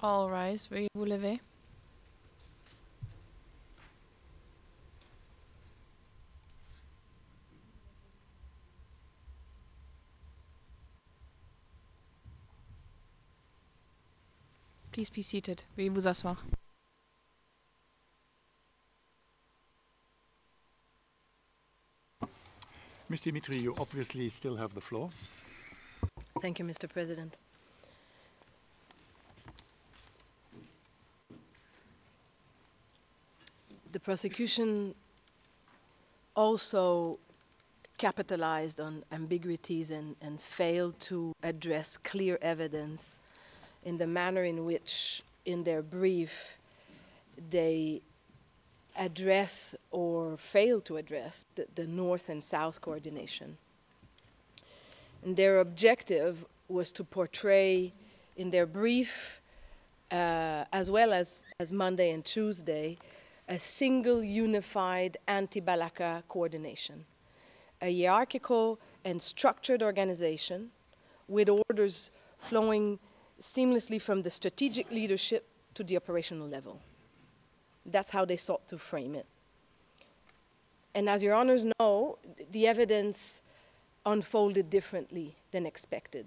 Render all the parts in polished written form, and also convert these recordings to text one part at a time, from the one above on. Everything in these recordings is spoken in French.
All rise. Veuillez vous lever. Please be seated. Veuillez vous asseoir. Ms. Dimitri, you obviously still have the floor. Thank you, Mr. President. The prosecution also capitalized on ambiguities and failed to address clear evidence in the manner in which, in their brief, they address or fail to address the North and South coordination. And their objective was to portray in their brief, as well as Monday and Tuesday, a single unified anti-Balaka coordination, a hierarchical and structured organization with orders flowing seamlessly from the strategic leadership to the operational level. That's how they sought to frame it. And as your honors know, the evidence unfolded differently than expected.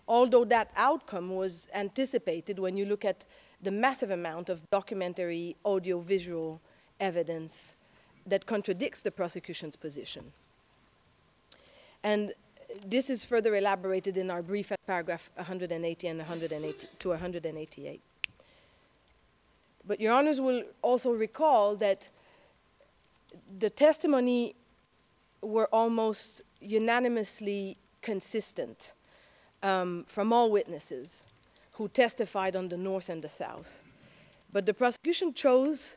Although that outcome was anticipated when you look at the massive amount of documentary, audio-visual evidence that contradicts the prosecution's position. And this is further elaborated in our brief at paragraph 180 and 180 to 188. But your honors will also recall that the testimony were almost unanimously consistent from all witnesses who testified on the North and the South. But the prosecution chose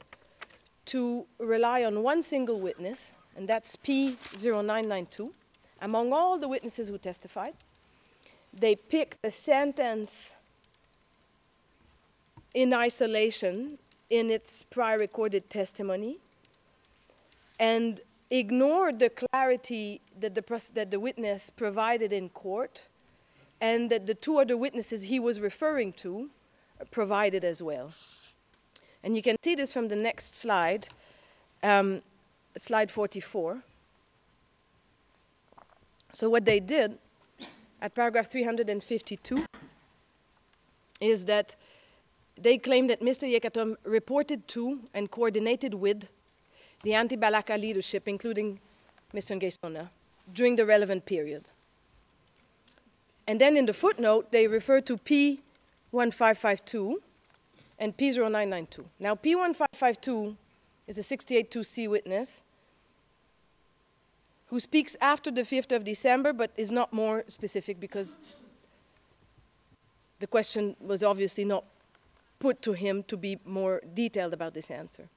to rely on one single witness, and that's P0992. Among all the witnesses who testified, they picked a sentence in isolation in its prior recorded testimony and ignored the clarity that the witness provided in court and that the two other witnesses he was referring to provided as well. And you can see this from the next slide, slide 44. So what they did at paragraph 352 is that they claimed that Mr. Yekatom reported to and coordinated with the anti-Balaka leadership, including Mr. Ngesona, during the relevant period. And then in the footnote, they refer to P1552 and P0992. Now, P1552 is a 68-2C witness who speaks after the 5th of December, but is not more specific because the question was obviously not put to him to be more detailed about this answer.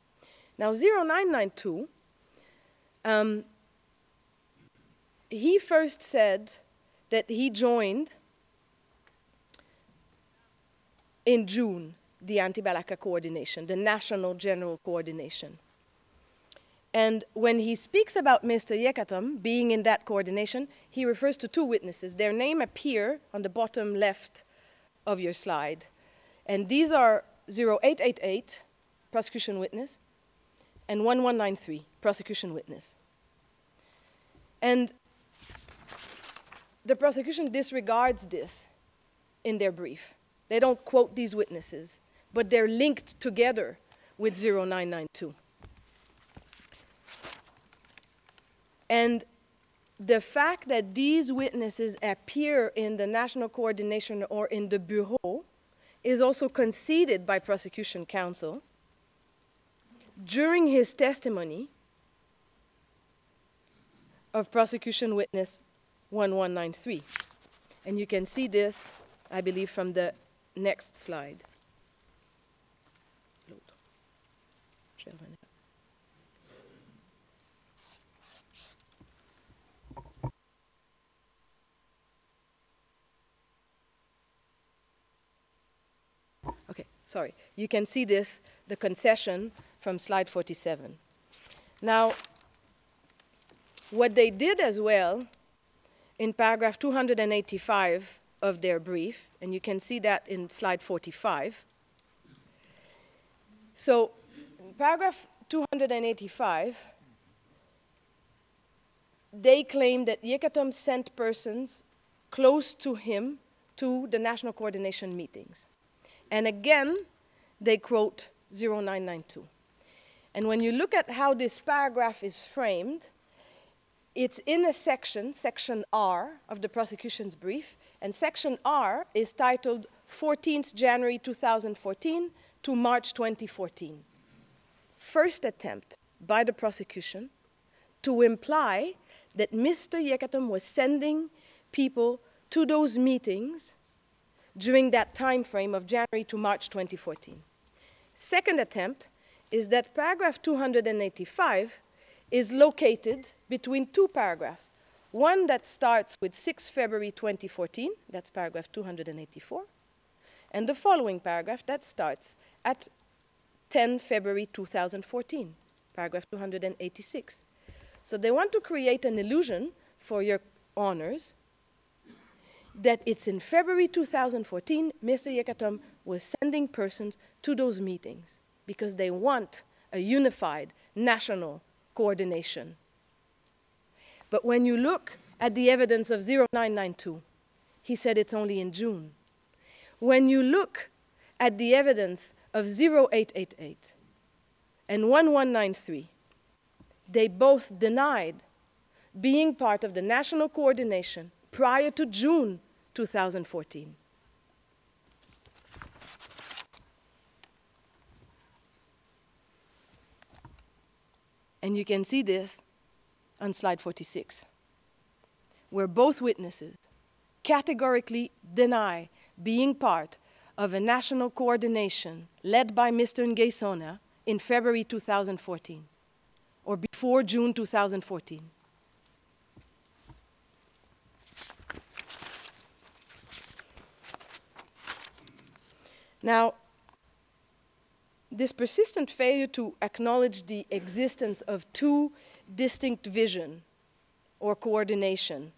Now, 0992, he first said that he joined in June the anti-Balaka coordination, the National General Coordination. And when he speaks about Mr. Yekatom being in that coordination, he refers to two witnesses. Their name appear on the bottom left of your slide. And these are 0888, prosecution witness, and 1193, prosecution witness. And the prosecution disregards this in their brief. They don't quote these witnesses, but they're linked together with 0992. And the fact that these witnesses appear in the national coordination or in the bureau is also conceded by prosecution counsel during his testimony of prosecution witness 1193. And you can see this, I believe, from the next slide. Okay, sorry. You can see this, the concession from slide 47. Now, what they did as well in paragraph 285 of their brief, and you can see that in slide 45. So, in paragraph 285, they claim that Yekatom sent persons close to him to the national coordination meetings. And again, they quote 0992. And when you look at how this paragraph is framed, it's in a section, section R of the prosecution's brief, and section R is titled 14th January 2014 to March 2014. First attempt by the prosecution to imply that Mr. Yekatom was sending people to those meetings during that time frame of January to March 2014. Second attempt is that paragraph 285 is located between two paragraphs. One that starts with 6 February 2014, that's paragraph 284, and the following paragraph that starts at 10 February 2014, paragraph 286. So they want to create an illusion for your honors that it's in February 2014, Mr. Yekatom was sending persons to those meetings because they want a unified national coordination. But when you look at the evidence of 0992, he said it's only in June. When you look at the evidence of 0888 and 1193, they both denied being part of the national coordination prior to June 2014. And you can see this on slide 46, where both witnesses categorically deny being part of a national coordination led by Mr. Ngeisona in February 2014, or before June 2014. Now, this persistent failure to acknowledge the existence of two distinct vision or coordination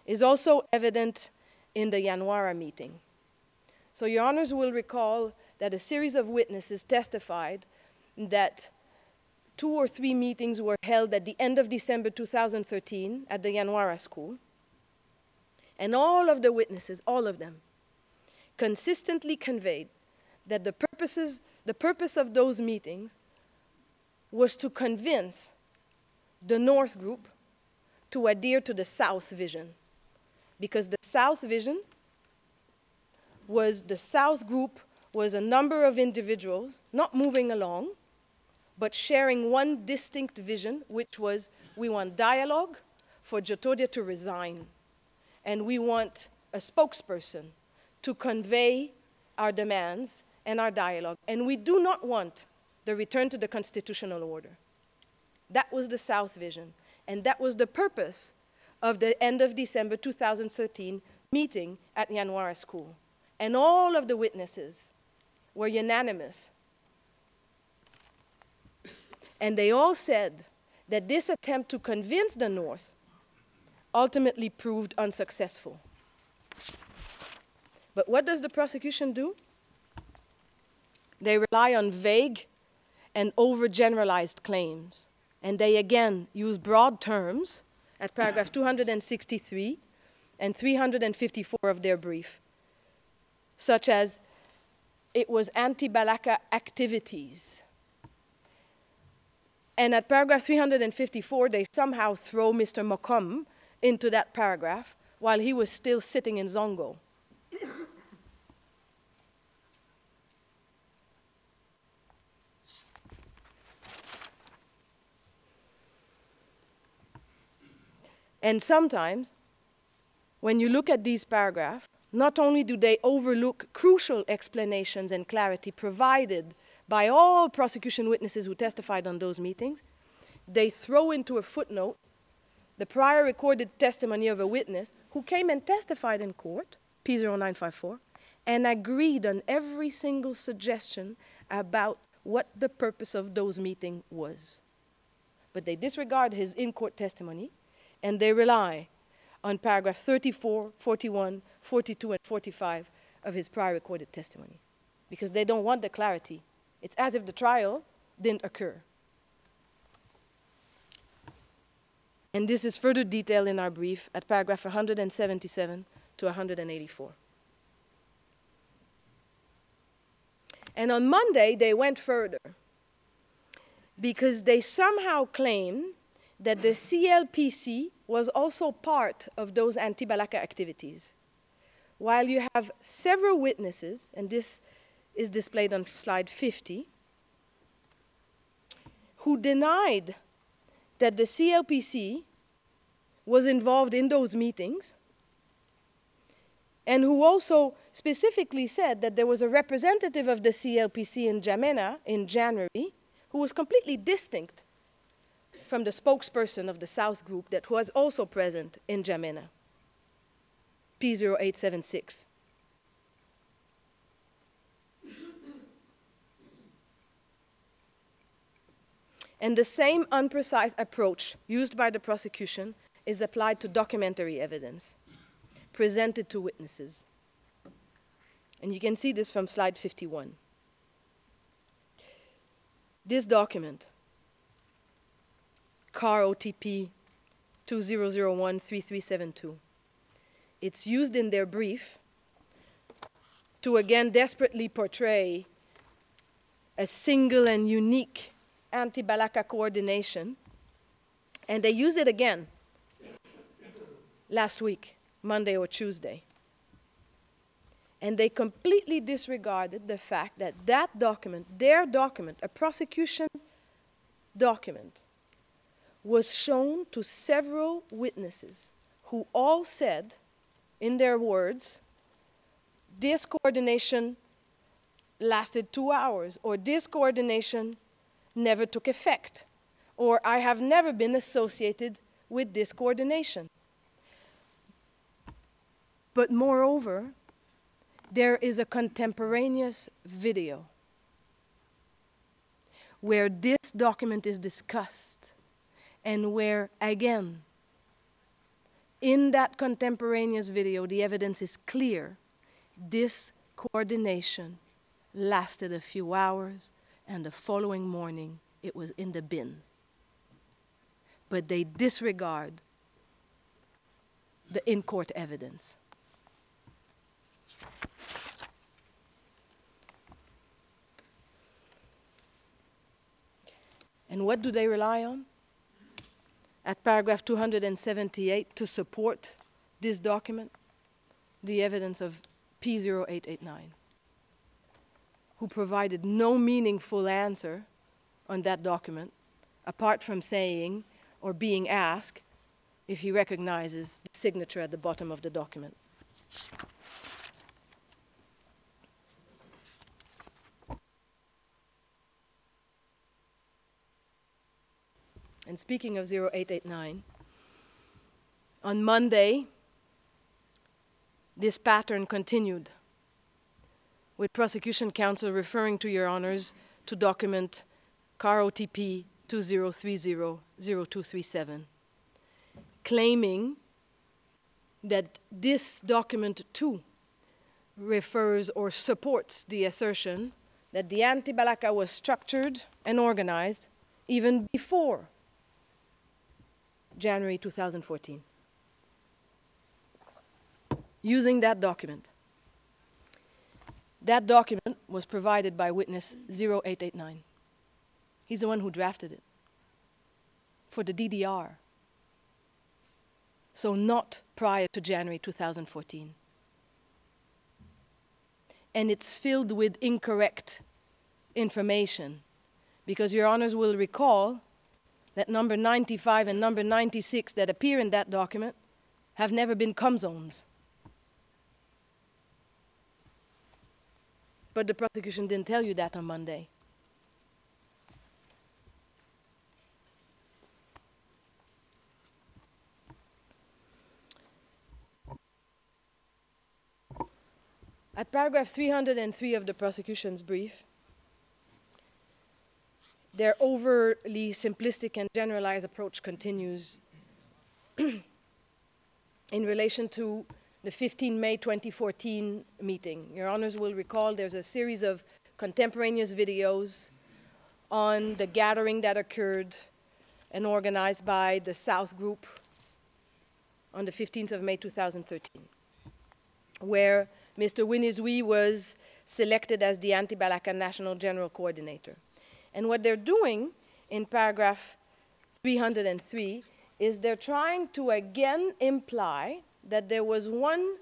is also evident in the Yanwara meeting. So your honors will recall that a series of witnesses testified that 2 or 3 meetings were held at the end of December 2013 at the Yanwara school. And all of the witnesses, all of them, consistently conveyed that the purpose of those meetings was to convince the North group to adhere to the South vision. Because the South vision was, the South group was a number of individuals not moving along, but sharing one distinct vision, which was we want dialogue for Jotodia to resign. And we want a spokesperson to convey our demands and our dialogue. And we do not want the return to the constitutional order. That was the South vision. And that was the purpose of the end of December 2013 meeting at Yanwara School. And all of the witnesses were unanimous. And they all said that this attempt to convince the North ultimately proved unsuccessful. But what does the prosecution do? They rely on vague and overgeneralized claims. And they again use broad terms at paragraph 263 and 354 of their brief, such as it was anti-Balaka activities. And at paragraph 354, they somehow throw Mr. Mokom into that paragraph while he was still sitting in Zongo. And sometimes, when you look at these paragraphs, not only do they overlook crucial explanations and clarity provided by all prosecution witnesses who testified on those meetings, they throw into a footnote the prior recorded testimony of a witness who came and testified in court, P0954, and agreed on every single suggestion about what the purpose of those meetings was. But they disregard his in-court testimony, and they rely on paragraph 34, 41, 42 and 45 of his prior recorded testimony, because they don't want the clarity. It's as if the trial didn't occur. And this is further detailed in our brief at paragraph 177 to 184. And on Monday, they went further, because they somehow claimed that the CLPC was also part of those anti-Balaka activities. While you have several witnesses, and this is displayed on slide 50, who denied that the CLPC was involved in those meetings, and who also specifically said that there was a representative of the CLPC in N'Djamena in January who was completely distinct from the spokesperson of the South Group that was also present in N'Djamena, P0876. And the same unprecise approach used by the prosecution is applied to documentary evidence presented to witnesses. And you can see this from slide 51. This document, CAR OTP 2001-3372, it's used in their brief to again desperately portray a single and unique anti-Balaka coordination, and they used it again last week, Monday or Tuesday. And they completely disregarded the fact that that document, their document, a prosecution document, was shown to several witnesses who all said, in their words, this coordination lasted 2 hours, or this coordination never took effect, or I have never been associated with this coordination. But moreover, there is a contemporaneous video where this document is discussed, and where, again, in that contemporaneous video, the evidence is clear. This coordination lasted a few hours, and the following morning, it was in the bin. But they disregard the in-court evidence. And what do they rely on? At paragraph 278, to support this document, the evidence of P0889, who provided no meaningful answer on that document, apart from saying or being asked if he recognizes the signature at the bottom of the document. And speaking of 0889, on Monday, this pattern continued, with prosecution counsel referring to Your Honors to document CAR OTP 2030-0237, claiming that this document too refers or supports the assertion that the anti-Balaka was structured and organized even before January 2014. Using that document. That document was provided by witness 0889. He's the one who drafted it for the DDR. So not prior to January 2014. And it's filled with incorrect information, because Your Honors will recall that number 95 and number 96 that appear in that document have never been com zones. But the prosecution didn't tell you that on Monday. At paragraph 303 of the prosecution's brief, their overly simplistic and generalized approach continues in relation to the 15 May 2014 meeting. Your honors will recall there's a series of contemporaneous videos on the gathering that occurred and organized by the South Group on the 15th of May 2013, where Mr. Winnie was selected as the Anti-Balaka National General Coordinator. And what they're doing in paragraph 303 is they're trying to again imply that there was one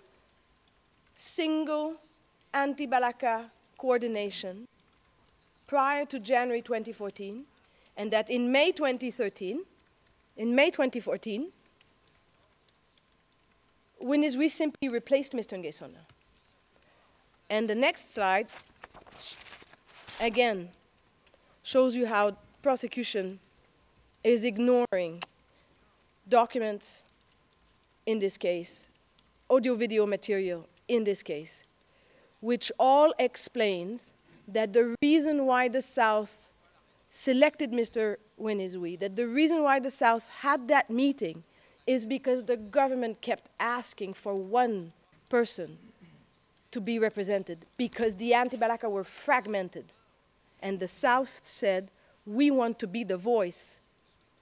single anti-Balaka coordination prior to January 2014, and that in May 2014, Winnie simply replaced Mr. Ngesona. And the next slide, again, shows you how prosecution is ignoring documents in this case, audio-video material in this case, which all explains that the reason why the South selected Mr. Winnie, that the reason why the South had that meeting is because the government kept asking for one person to be represented, because the anti-Balaka were fragmented. And the South said, we want to be the voice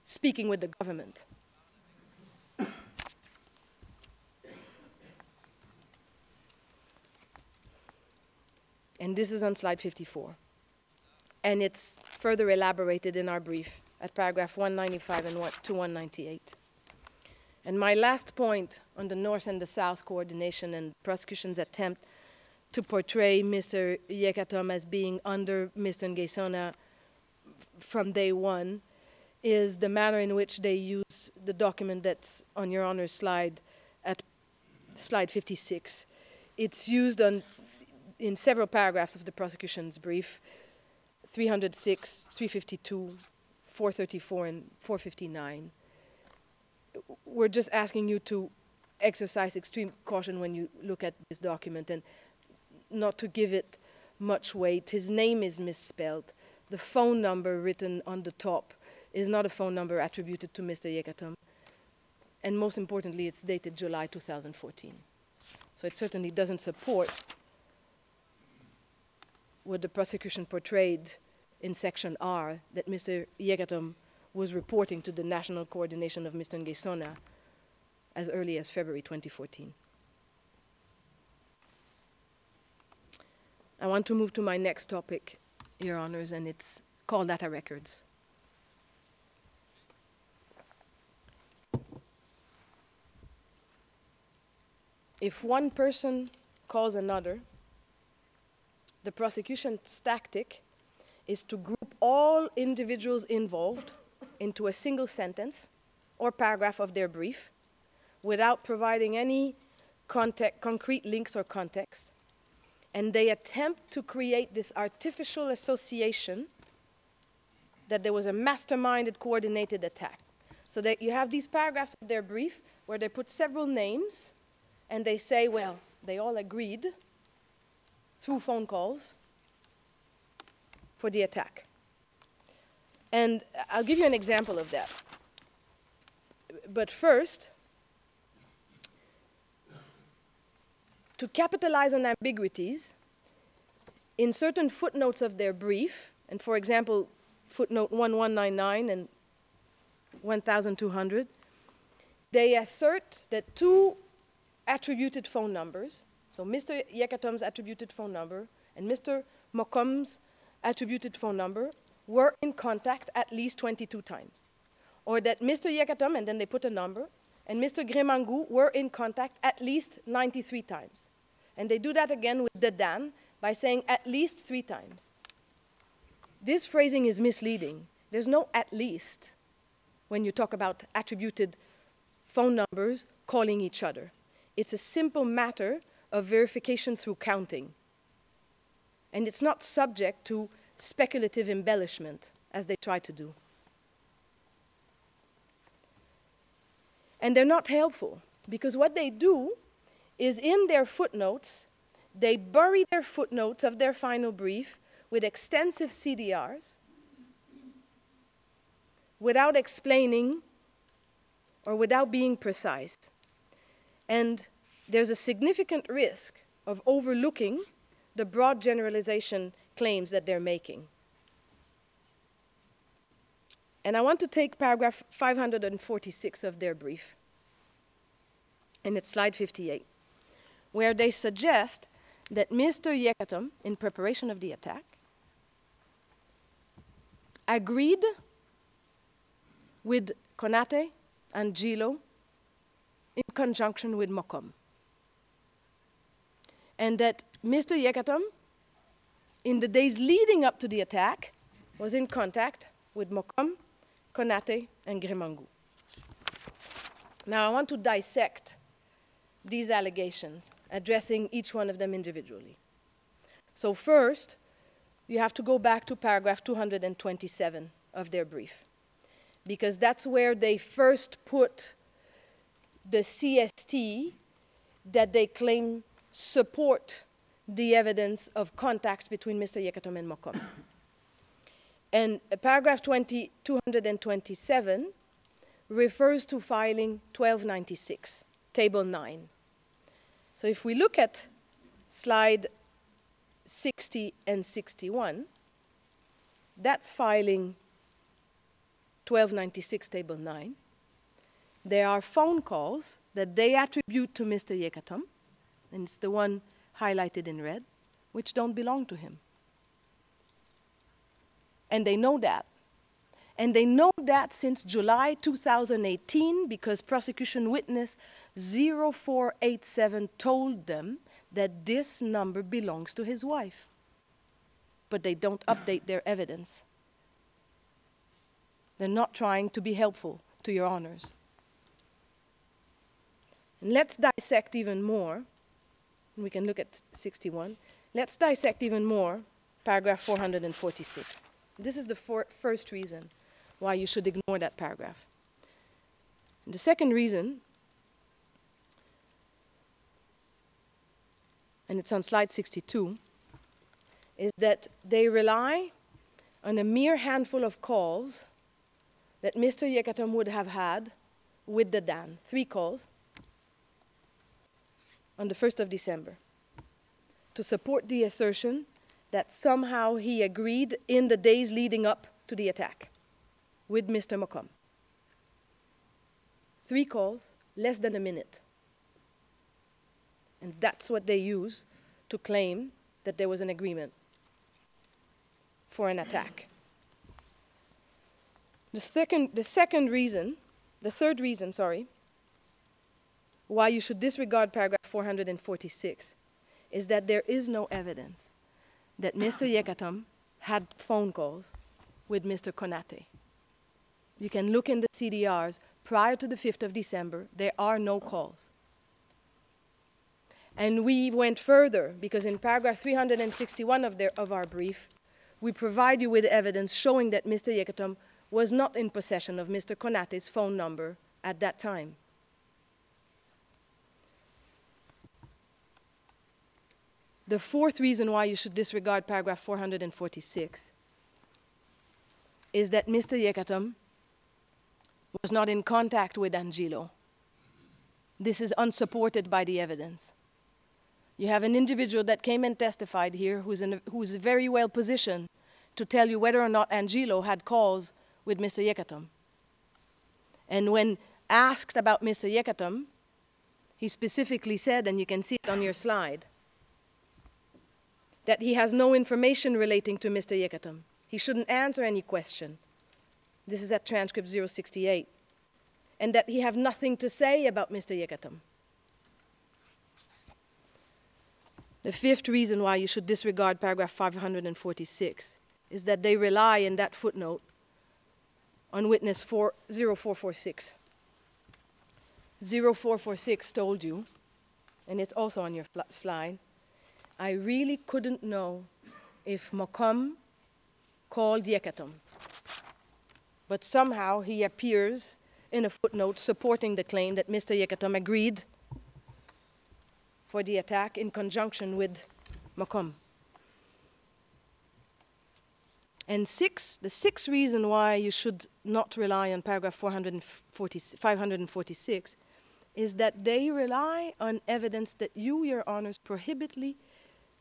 speaking with the government. And this is on slide 54. And it's further elaborated in our brief at paragraph 195 and to 198. And my last point on the North and the South coordination and prosecution's attempt to portray Mr. Yekatom as being under Mr. Ngesona from day one is the manner in which they use the document that's on your honor's slide at slide 56. It's used in several paragraphs of the prosecution's brief, 306, 352, 434, and 459. We're just asking you to exercise extreme caution when you look at this document and not to give it much weight. His name is misspelled. The phone number written on the top is not a phone number attributed to Mr. Yekatom. And most importantly, it's dated July 2014. So it certainly doesn't support what the prosecution portrayed in section R, that Mr. Yekatom was reporting to the National Coordination of Mr. Ngesona as early as February 2014. I want to move to my next topic, Your Honors, and it's call data records. If one person calls another, the prosecution's tactic is to group all individuals involved into a single sentence or paragraph of their brief without providing any concrete links or context. And they attempt to create this artificial association that there was a masterminded, coordinated attack. So that you have these paragraphs of their brief where they put several names and they say, well, they all agreed through phone calls for the attack. And I'll give you an example of that. But first, to capitalize on ambiguities, in certain footnotes of their brief, and for example, footnote 1199 and 1200, they assert that two attributed phone numbers, so Mr. Yekatom's attributed phone number and Mr. Mokom's attributed phone number, were in contact at least 22 times. Or that Mr. Yekatom, and then they put a number, and Mr. Gremangu were in contact at least 93 times. And they do that again with Dedan by saying at least 3 times. This phrasing is misleading. There's no at least when you talk about attributed phone numbers calling each other. It's a simple matter of verification through counting. And it's not subject to speculative embellishment, as they try to do. And they're not helpful, because what they do is in their footnotes, they bury their footnotes of their final brief with extensive CDRs without explaining or without being precise. And there's a significant risk of overlooking the broad generalization claims that they're making. And I want to take paragraph 546 of their brief, and it's slide 58, where they suggest that Mr. Yekatom, in preparation of the attack, agreed with Konate and Gilo in conjunction with Mokom. And that Mr. Yekatom, in the days leading up to the attack, was in contact with Mokom, Konate, and Grimangu. Now I want to dissect these allegations, addressing each one of them individually. So first, you have to go back to paragraph 227 of their brief, because that's where they first put the CST that they claim support the evidence of contacts between Mr. Yekatom and Mokom. And paragraph 227 refers to filing 1296, table 9. So if we look at slide 60 and 61, that's filing 1296, table 9. There are phone calls that they attribute to Mr. Yekatom, and it's the one highlighted in red, which don't belong to him. And they know that. And they know that since July 2018, because prosecution witness 0487 told them that this number belongs to his wife. But they don't update their evidence. They're not trying to be helpful to your honors. And let's dissect even more. We can look at 61. Let's dissect even more paragraph 446. This is the first reason why you should ignore that paragraph. And the second reason, and it's on slide 62, is that they rely on a mere handful of calls that Mr. Yekatom would have had with the Dan. 3 calls on the 1st of December to support the assertion that somehow he agreed in the days leading up to the attack with Mr. Mokom. 3 calls, less than a minute. And that's what they use to claim that there was an agreement for an attack. The third reason, why you should disregard paragraph 446 is that there is no evidence that Mr. Yekatom had phone calls with Mr. Konate. You can look in the CDRs. Prior to the 5th of December, there are no calls. And we went further, because in paragraph 361 of our brief, we provide you with evidence showing that Mr. Yekatom was not in possession of Mr. Konate's phone number at that time. The fourth reason why you should disregard paragraph 446 is that Mr. Yekatom was not in contact with Angelo. This is unsupported by the evidence. You have an individual that came and testified here who's very well positioned to tell you whether or not Angelo had calls with Mr. Yekatom. And when asked about Mr. Yekatom, he specifically said, and you can see it on your slide, that he has no information relating to Mr. Yekatom. He shouldn't answer any question. This is at transcript 068. And that he have nothing to say about Mr. Yekatom. The fifth reason why you should disregard paragraph 546 is that they rely in that footnote on witness 0446. 0446 told you, and it's also on your slide, I really couldn't know if Mokom called Yekatom. But somehow he appears in a footnote supporting the claim that Mr. Yekatom agreed for the attack in conjunction with Mokom. And the sixth reason why you should not rely on paragraph 546 is that they rely on evidence that you, Your Honors, prohibitly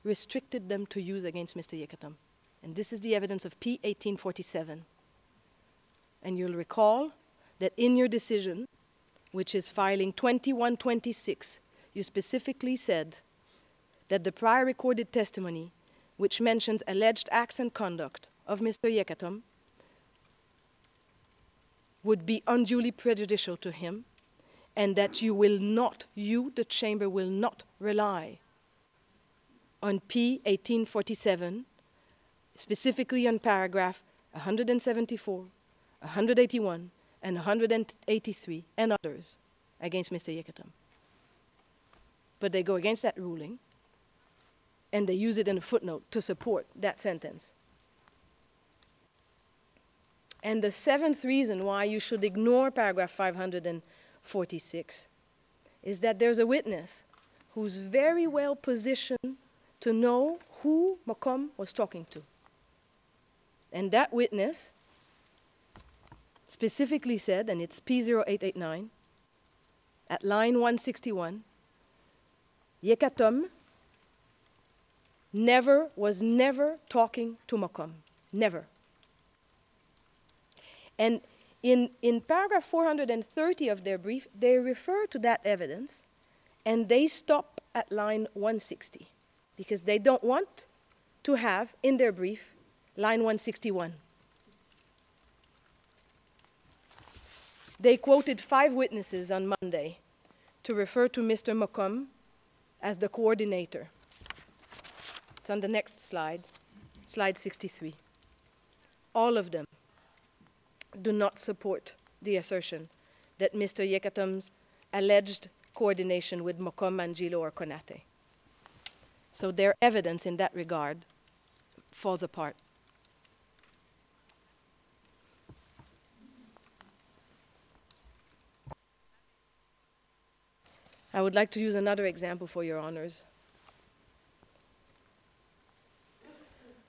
restricted them to use against Mr. Yekatom. And this is the evidence of P 1847. And you'll recall that in your decision, which is filing 2126, you specifically said that the prior recorded testimony, which mentions alleged acts and conduct of Mr. Yekatom, would be unduly prejudicial to him, and that you will not, you, the chamber, will not rely on P 1847, specifically on paragraph 174, 181, and 183, and others, against Mr. Yekatom. But they go against that ruling, and they use it in a footnote to support that sentence. And the seventh reason why you should ignore paragraph 546 is that there's a witness who's very well positioned to know who Macomb was talking to. And that witness specifically said, and it's P0889, at line 161, Yekatom was never talking to Macomb, never. And in paragraph 430 of their brief, they refer to that evidence, and they stop at line 160, because they don't want to have in their brief line 161. They quoted 5 witnesses on Monday to refer to Mr. Macomb as the coordinator. It's on the next slide, slide 63. All of them do not support the assertion that Mr. Yekatom's alleged coordination with Macomb, Mangilo, or Konate. So their evidence in that regard falls apart. I would like to use another example for your honors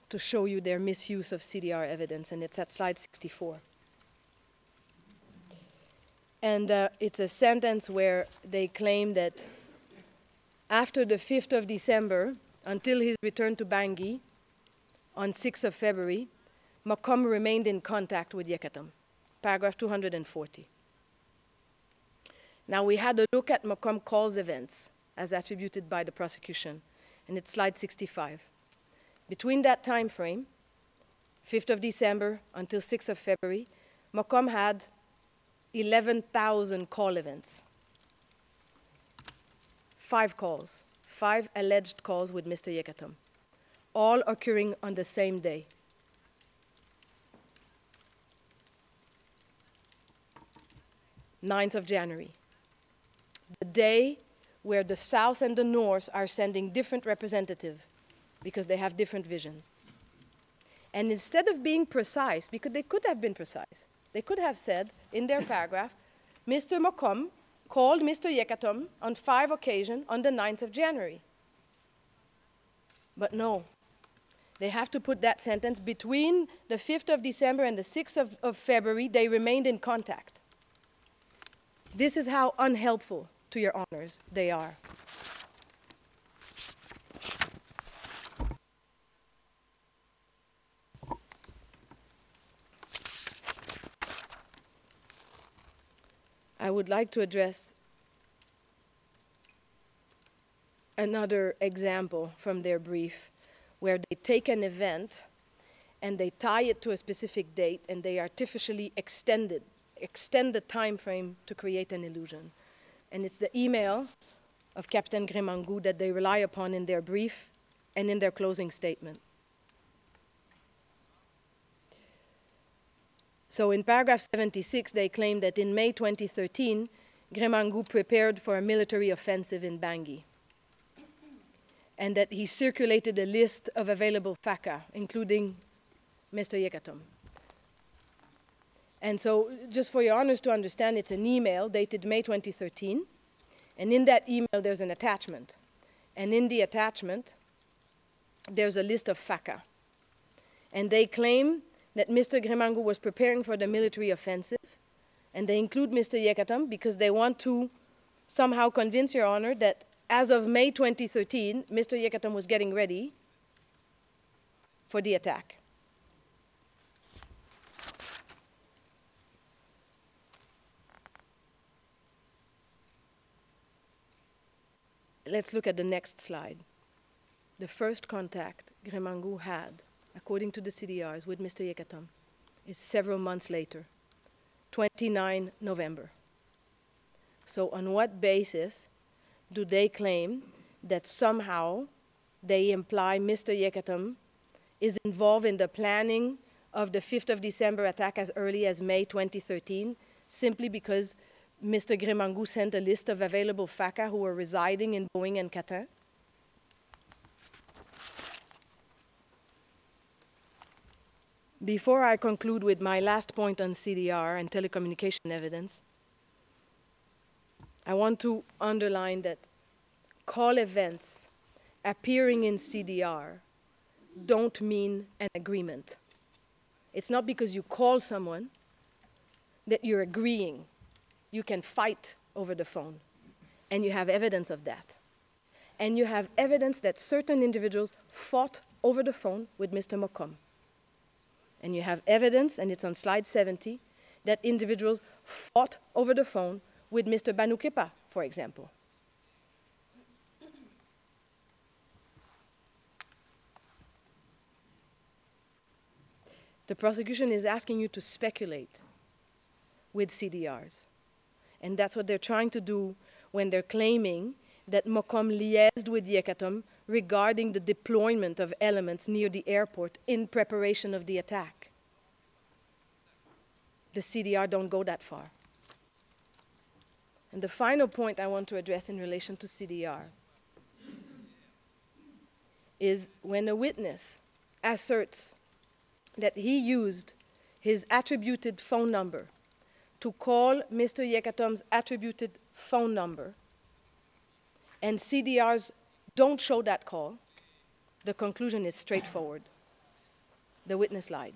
to show you their misuse of CDR evidence, and it's at slide 64. And it's a sentence where they claim that after the 5th of December, until his return to Bangui on 6th of February, Macomb remained in contact with Yekatom, paragraph 240. Now, we had a look at Macomb calls events as attributed by the prosecution, and it's slide 65. Between that time frame, 5th of December until 6th of February, Macomb had 11,000 call events. 5 calls, 5 alleged calls with Mr. Yekatom, all occurring on the same day. "9th of January, the day where the South and the North are sending different representatives because they have different visions. And instead of being precise, because they could have been precise, they could have said in their paragraph, Mr. Macomb called Mr. Yekatom on 5 occasions on the 9th of January. But no, they have to put that sentence between the 5th of December and the 6th of February, they remained in contact. This is how unhelpful to your honors they are. I would like to address another example from their brief where they take an event and they tie it to a specific date and they artificially extend the time frame to create an illusion. And it's the email of Captain Grémangou that they rely upon in their brief and in their closing statement. So in paragraph 76, they claim that in May 2013, Grémangou prepared for a military offensive in Bangui, and that he circulated a list of available FACA, including Mr. Yekatom. And so, just for your honors to understand, it's an email dated May 2013, and in that email there's an attachment. And in the attachment, there's a list of FACA. And they claim that Mr. Grémangou was preparing for the military offensive, and they include Mr. Yekatom because they want to somehow convince Your Honor that as of May 2013, Mr. Yekatom was getting ready for the attack. Let's look at the next slide. The first contact Grémangou had, according to the CDRs, with Mr. Yekatom is several months later, 29 November. So on what basis do they claim that somehow they imply Mr. Yekatom is involved in the planning of the 5th of December attack as early as May 2013, simply because Mr. Grémangou sent a list of available FACA who were residing in Boeing and Catin? Before I conclude with my last point on CDR and telecommunication evidence, I want to underline that call events appearing in CDR don't mean an agreement. It's not because you call someone that you're agreeing. You can fight over the phone, and you have evidence of that. And you have evidence that certain individuals fought over the phone with Mr. Mokom. And you have evidence, and it's on slide 70, that individuals fought over the phone with Mr. Banoukepa, for example. The prosecution is asking you to speculate with CDRs. And that's what they're trying to do when they're claiming that Mokom liaised with Yekatom regarding the deployment of elements near the airport in preparation of the attack. The CDR don't go that far. And the final point I want to address in relation to CDR is when a witness asserts that he used his attributed phone number to call Mr. Yekatom's attributed phone number, and CDRs don't show that call, the conclusion is straightforward. The witness lied.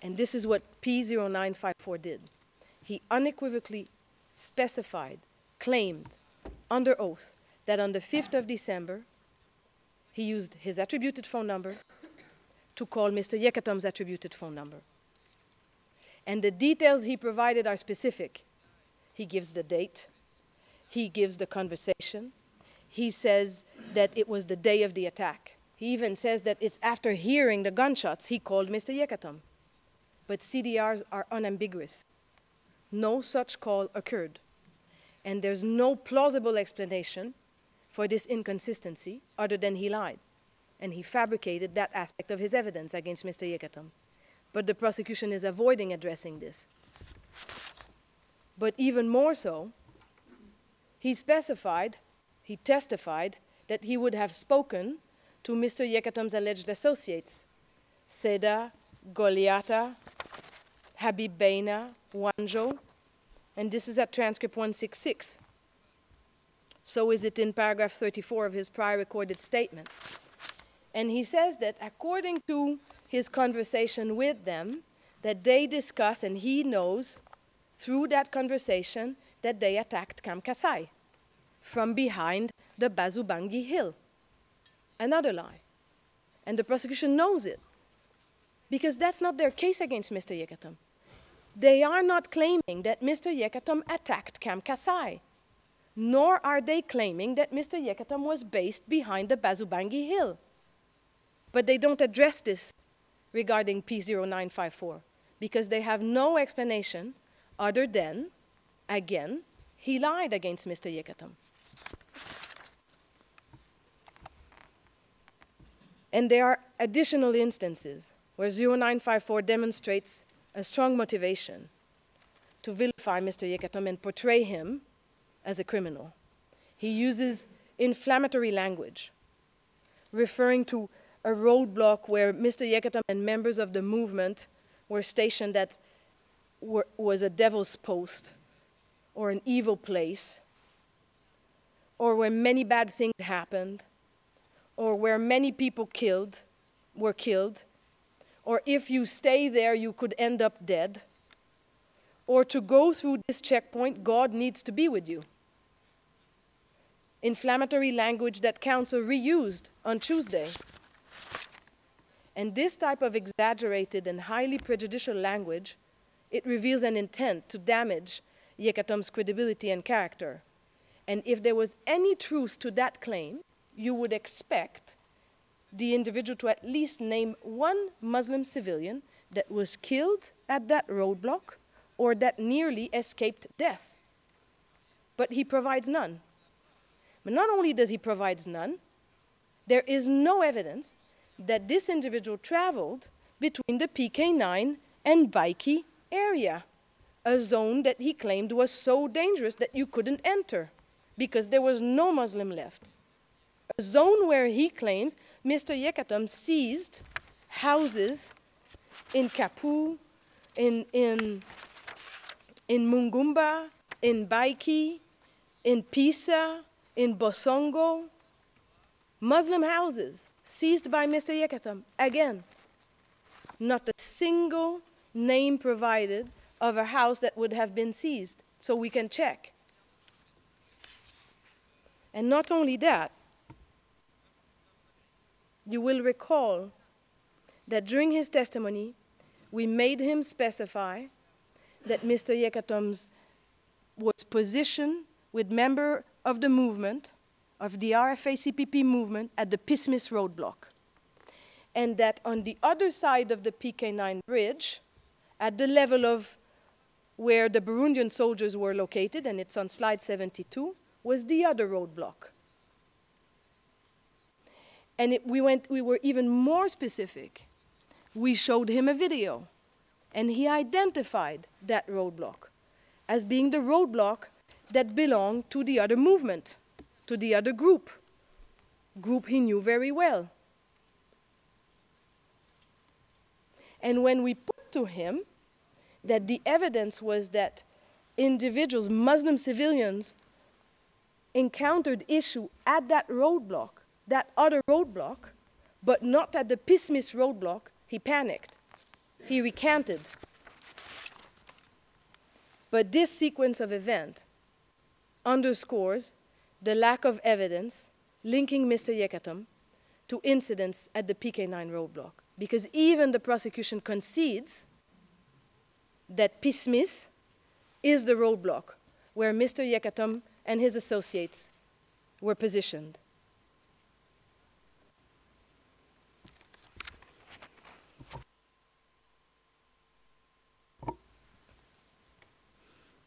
And this is what P0954 did. He unequivocally specified, claimed, under oath, that on the 5th of December, he used his attributed phone number to call Mr. Yekatom's attributed phone number. And the details he provided are specific. He gives the date. He gives the conversation. He says that it was the day of the attack. He even says that it's after hearing the gunshots he called Mr. Yekatom. But CDRs are unambiguous. No such call occurred. And there's no plausible explanation for this inconsistency other than he lied. And he fabricated that aspect of his evidence against Mr. Yekatom. But the prosecution is avoiding addressing this. But even more so, he specified, he testified, that he would have spoken to Mr. Yekatom's alleged associates, Seda, Goliata, Habib Beina, Wanjo, and this is at transcript 166. So is it in paragraph 34 of his prior recorded statement. And he says that according to his conversation with them, that they discuss, and he knows through that conversation, that they attacked Camp Kasai from behind the Bazubangi Hill. Another lie. And the prosecution knows it, because that's not their case against Mr. Yekatom. They are not claiming that Mr. Yekatom attacked Camp Kasai, nor are they claiming that Mr. Yekatom was based behind the Bazubangi Hill. But they don't address this regarding P0954, because they have no explanation other than, again, he lied against Mr. Yekatom. And there are additional instances where 0954 demonstrates a strong motivation to vilify Mr. Yekatom and portray him as a criminal. He uses inflammatory language, referring to a roadblock where Mr. Yekatom and members of the movement were stationed that was a devil's post or an evil place, or where many bad things happened, or where many people were killed, or if you stay there, you could end up dead, or to go through this checkpoint, God needs to be with you. Inflammatory language that counsel reused on Tuesday. And this type of exaggerated and highly prejudicial language, it reveals an intent to damage Yekatom's credibility and character. And if there was any truth to that claim, you would expect the individual to at least name one Muslim civilian that was killed at that roadblock or that nearly escaped death. But he provides none. But not only does he provide none, there is no evidence that this individual traveled between the PK9 and Baiki area, a zone that he claimed was so dangerous that you couldn't enter because there was no Muslim left. A zone where he claims Mr. Yekatom seized houses in Kapu, in Mungumba, in Baiki, in Pisa, in Bosongo, Muslim houses seized by Mr. Yekatom. Again, not a single name provided of a house that would have been seized, so we can check. And not only that, you will recall that during his testimony, we made him specify that Mr. Yekatom was positioned with member of the movement, of the RFA-CPP movement, at the Pismis roadblock. And that on the other side of the PK9 bridge, at the level of where the Burundian soldiers were located, and it's on slide 72, was the other roadblock. And we were even more specific. We showed him a video, and he identified that roadblock as being the roadblock that belonged to the other movement, to the other group he knew very well. And when we put to him that the evidence was that individuals, Muslim civilians, encountered issue at that roadblock, that other roadblock, but not at the Pismis roadblock, he panicked. He recanted. But this sequence of events underscores the lack of evidence linking Mr. Yekatom to incidents at the PK9 roadblock, because even the prosecution concedes that Pismis is the roadblock where Mr. Yekatom and his associates were positioned.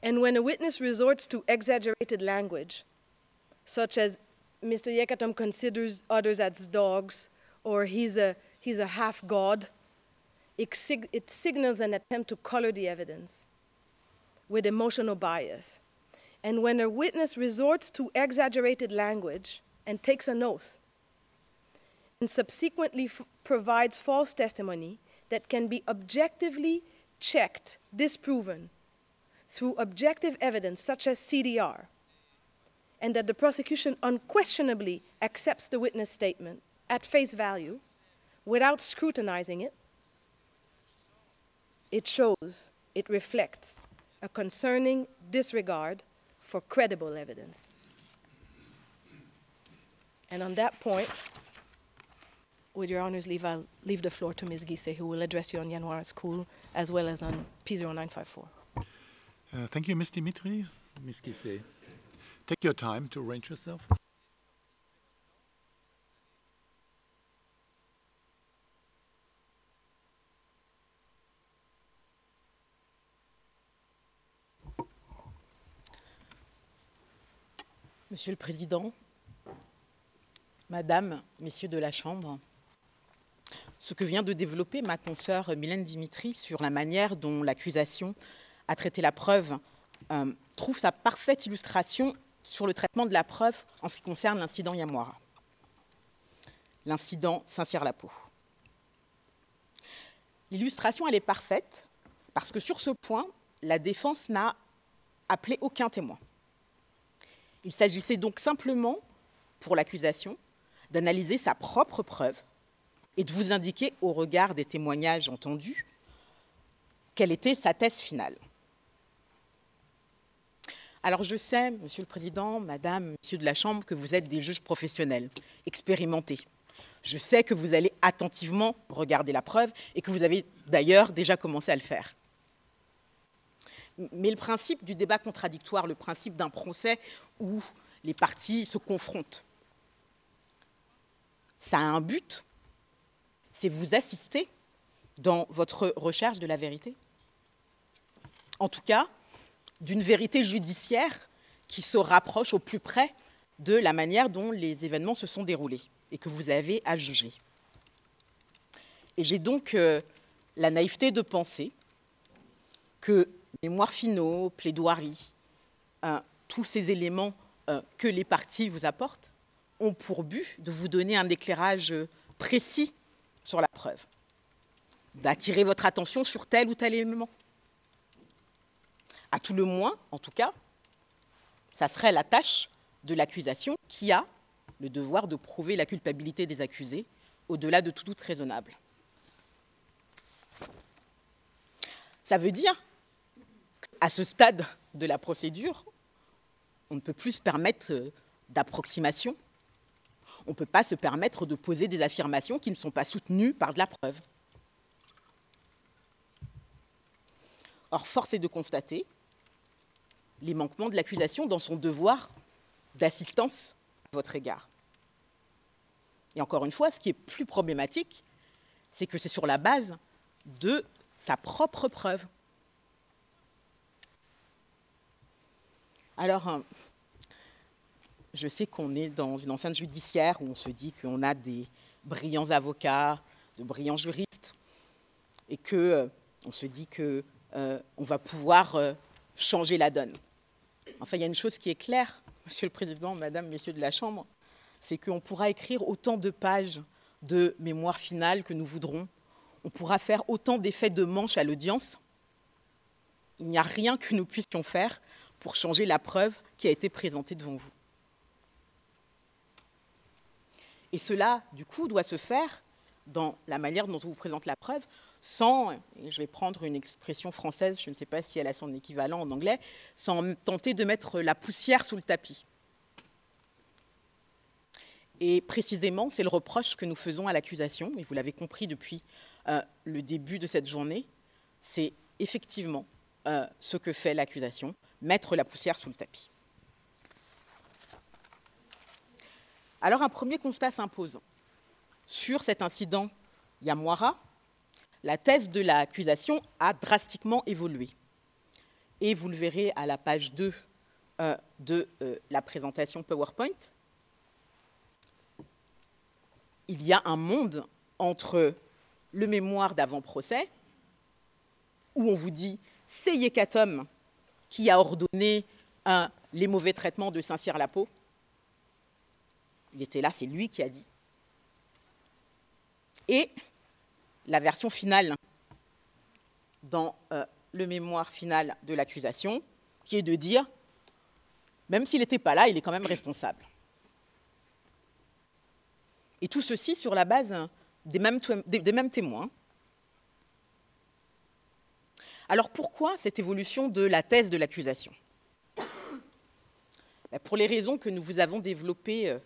And when a witness resorts to exaggerated language, such as Mr. Yekatom considers others as dogs, or he's a half-god, it signals an attempt to color the evidence with emotional bias. And when a witness resorts to exaggerated language and takes an oath, and subsequently provides false testimony that can be objectively checked, disproven, through objective evidence such as CDR, and that the prosecution unquestionably accepts the witness statement at face value without scrutinizing it, it shows, it reflects a concerning disregard for credible evidence. And on that point, with your honor's leave, I'll leave the floor to Ms. Gise, who will address you on Yanwara School as well as on P0954. Thank you, Ms. Dimitri. Ms. Gise, take your time to arrange yourself. Monsieur le Président, Madame, Messieurs de la Chambre, ce que vient de développer ma consoeur Mylène Dimitri sur la manière dont l'accusation a traité la preuve trouve sa parfaite illustration sur le traitement de la preuve en ce qui concerne l'incident Yanwara. L'incident Saint-Cyr-la-Peau. L'illustration, elle est parfaite parce que sur ce point, la défense n'a appelé aucun témoin. Il s'agissait donc simplement, pour l'accusation, d'analyser sa propre preuve et de vous indiquer, au regard des témoignages entendus, quelle était sa thèse finale. Alors je sais, Monsieur le Président, Madame, Messieurs de la Chambre, que vous êtes des juges professionnels, expérimentés. Je sais que vous allez attentivement regarder la preuve et que vous avez d'ailleurs déjà commencé à le faire. Mais le principe du débat contradictoire, le principe d'un procès où les parties se confrontent, ça a un but, c'est vous assister dans votre recherche de la vérité. En tout cas, d'une vérité judiciaire qui se rapproche au plus près de la manière dont les événements se sont déroulés et que vous avez à juger. Et j'ai donc la naïveté de penser que mémoires finaux, plaidoiries, tous ces éléments que les parties vous apportent ont pour but de vous donner un éclairage précis sur la preuve, d'attirer votre attention sur tel ou tel élément. À tout le moins, en tout cas, ça serait la tâche de l'accusation qui a le devoir de prouver la culpabilité des accusés au-delà de tout doute raisonnable. Ça veut dire qu'à ce stade de la procédure, on ne peut plus se permettre d'approximation, on ne peut pas se permettre de poser des affirmations qui ne sont pas soutenues par de la preuve. Or, force est de constater les manquements de l'accusation dans son devoir d'assistance à votre égard. Et encore une fois, ce qui est plus problématique, c'est que c'est sur la base de sa propre preuve. Alors, je sais qu'on est dans une enceinte judiciaire où on se dit qu'on a des brillants avocats, de brillants juristes, et qu'on se dit qu'on va pouvoir changer la donne. Enfin, il y a une chose qui est claire, Monsieur le Président, Madame, Messieurs de la Chambre, c'est qu'on pourra écrire autant de pages de mémoire finale que nous voudrons, on pourra faire autant d'effets de manche à l'audience, il n'y a rien que nous puissions faire pour changer la preuve qui a été présentée devant vous. Et cela, du coup, doit se faire dans la manière dont on vous présente la preuve, sans, et je vais prendre une expression française, je ne sais pas si elle a son équivalent en anglais, sans tenter de mettre la poussière sous le tapis. Et précisément, c'est le reproche que nous faisons à l'accusation, et vous l'avez compris depuis le début de cette journée, c'est effectivement ce que fait l'accusation, mettre la poussière sous le tapis. Alors un premier constat s'impose. Sur cet incident Yamwara, la thèse de l'accusation a drastiquement évolué. Et vous le verrez à la page 2 de la présentation PowerPoint, il y a un monde entre le mémoire d'avant-procès, où on vous dit c'est Yekatom qui a ordonné les mauvais traitements de Saint-Cyr-la-Peau. Il était là, c'est lui qui a dit. Et la version finale dans le mémoire final de l'accusation, qui est de dire, même s'il n'était pas là, il est quand même responsable. Et tout ceci sur la base des mêmes témoins. Alors pourquoi cette évolution de la thèse de l'accusation? Pour les raisons que nous vous avons développées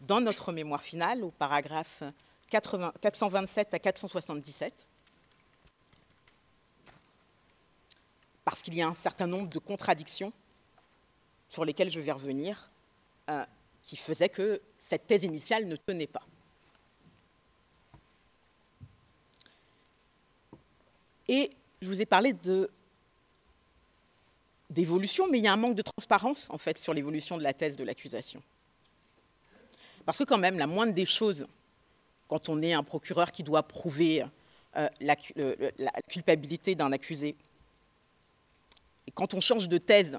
dans notre mémoire finale, au paragraphe 427 à 477, parce qu'il y a un certain nombre de contradictions sur lesquelles je vais revenir, qui faisaient que cette thèse initiale ne tenait pas. Et je vous ai parlé d'évolution, mais il y a un manque de transparence, en fait, sur l'évolution de la thèse de l'accusation. Parce que quand même, la moindre des choses, quand on est un procureur qui doit prouver la culpabilité d'un accusé, et quand on change de thèse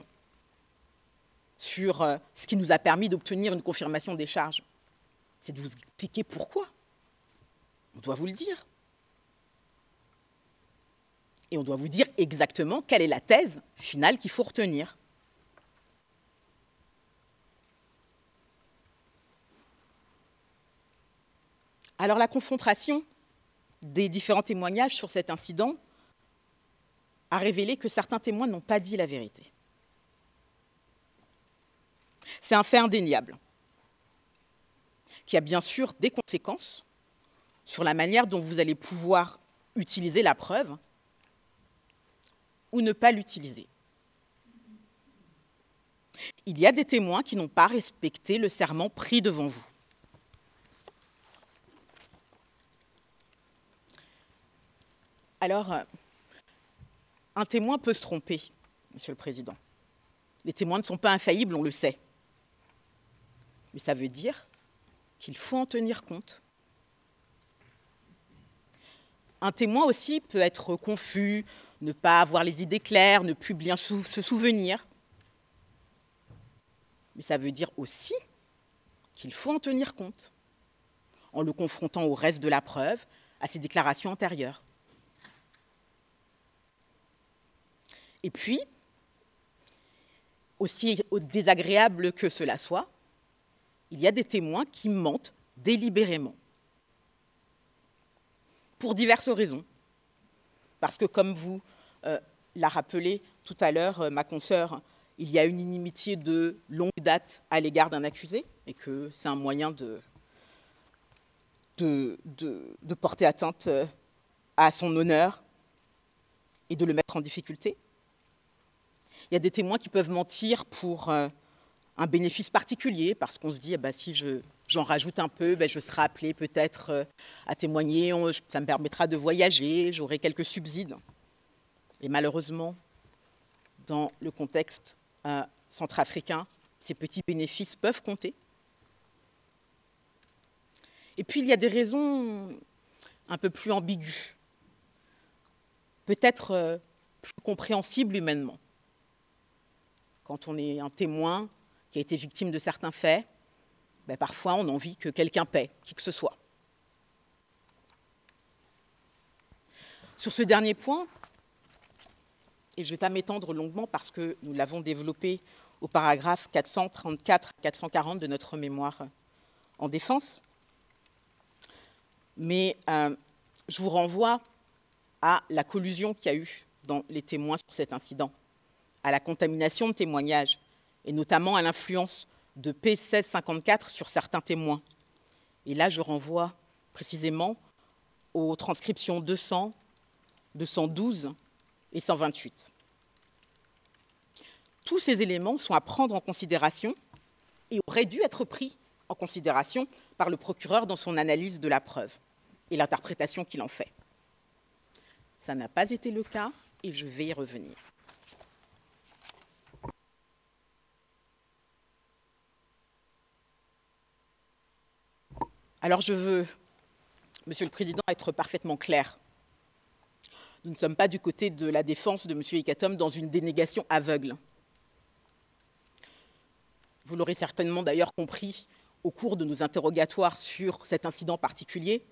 sur ce qui nous a permis d'obtenir une confirmation des charges, c'est de vous expliquer pourquoi. On doit vous le dire. Et on doit vous dire exactement quelle est la thèse finale qu'il faut retenir. Alors la confrontation des différents témoignages sur cet incident a révélé que certains témoins n'ont pas dit la vérité. C'est un fait indéniable, qui a bien sûr des conséquences sur la manière dont vous allez pouvoir utiliser la preuve ou ne pas l'utiliser. Il y a des témoins qui n'ont pas respecté le serment pris devant vous. Alors, un témoin peut se tromper, Monsieur le Président. Les témoins ne sont pas infaillibles, on le sait. Mais ça veut dire qu'il faut en tenir compte. Un témoin aussi peut être confus, ne pas avoir les idées claires, ne plus bien se souvenir. Mais ça veut dire aussi qu'il faut en tenir compte, en le confrontant au reste de la preuve, à ses déclarations antérieures. Et puis, aussi désagréable que cela soit, il y a des témoins qui mentent délibérément, pour diverses raisons. Parce que, comme vous l'a rappelé tout à l'heure, ma consoeur, il y a une inimitié de longue date à l'égard d'un accusé, et que c'est un moyen de porter atteinte à son honneur et de le mettre en difficulté. Il y a des témoins qui peuvent mentir pour un bénéfice particulier, parce qu'on se dit, si j'en rajoute un peu, je serai appelé peut-être à témoigner, ça me permettra de voyager, j'aurai quelques subsides. Et malheureusement, dans le contexte centrafricain, ces petits bénéfices peuvent compter. Et puis, il y a des raisons un peu plus ambiguës, peut-être plus compréhensibles humainement. Quand on est un témoin qui a été victime de certains faits, parfois on a envie que quelqu'un paie, qui que ce soit. Sur ce dernier point, et je ne vais pas m'étendre longuement parce que nous l'avons développé au paragraphe 434 à 440 de notre mémoire en défense, mais je vous renvoie à la collusion qu'il y a eu dans les témoins sur cet incident, à la contamination de témoignages, et notamment à l'influence de P1654 sur certains témoins. Et là, je renvoie précisément aux transcriptions 200, 212 et 128. Tous ces éléments sont à prendre en considération et auraient dû être pris en considération par le procureur dans son analyse de la preuve et l'interprétation qu'il en fait. Ça n'a pas été le cas et je vais y revenir. Alors je veux, Monsieur le Président, être parfaitement clair. Nous ne sommes pas du côté de la défense de M. Ekatom dans une dénégation aveugle. Vous l'aurez certainement d'ailleurs compris au cours de nos interrogatoires sur cet incident particulier.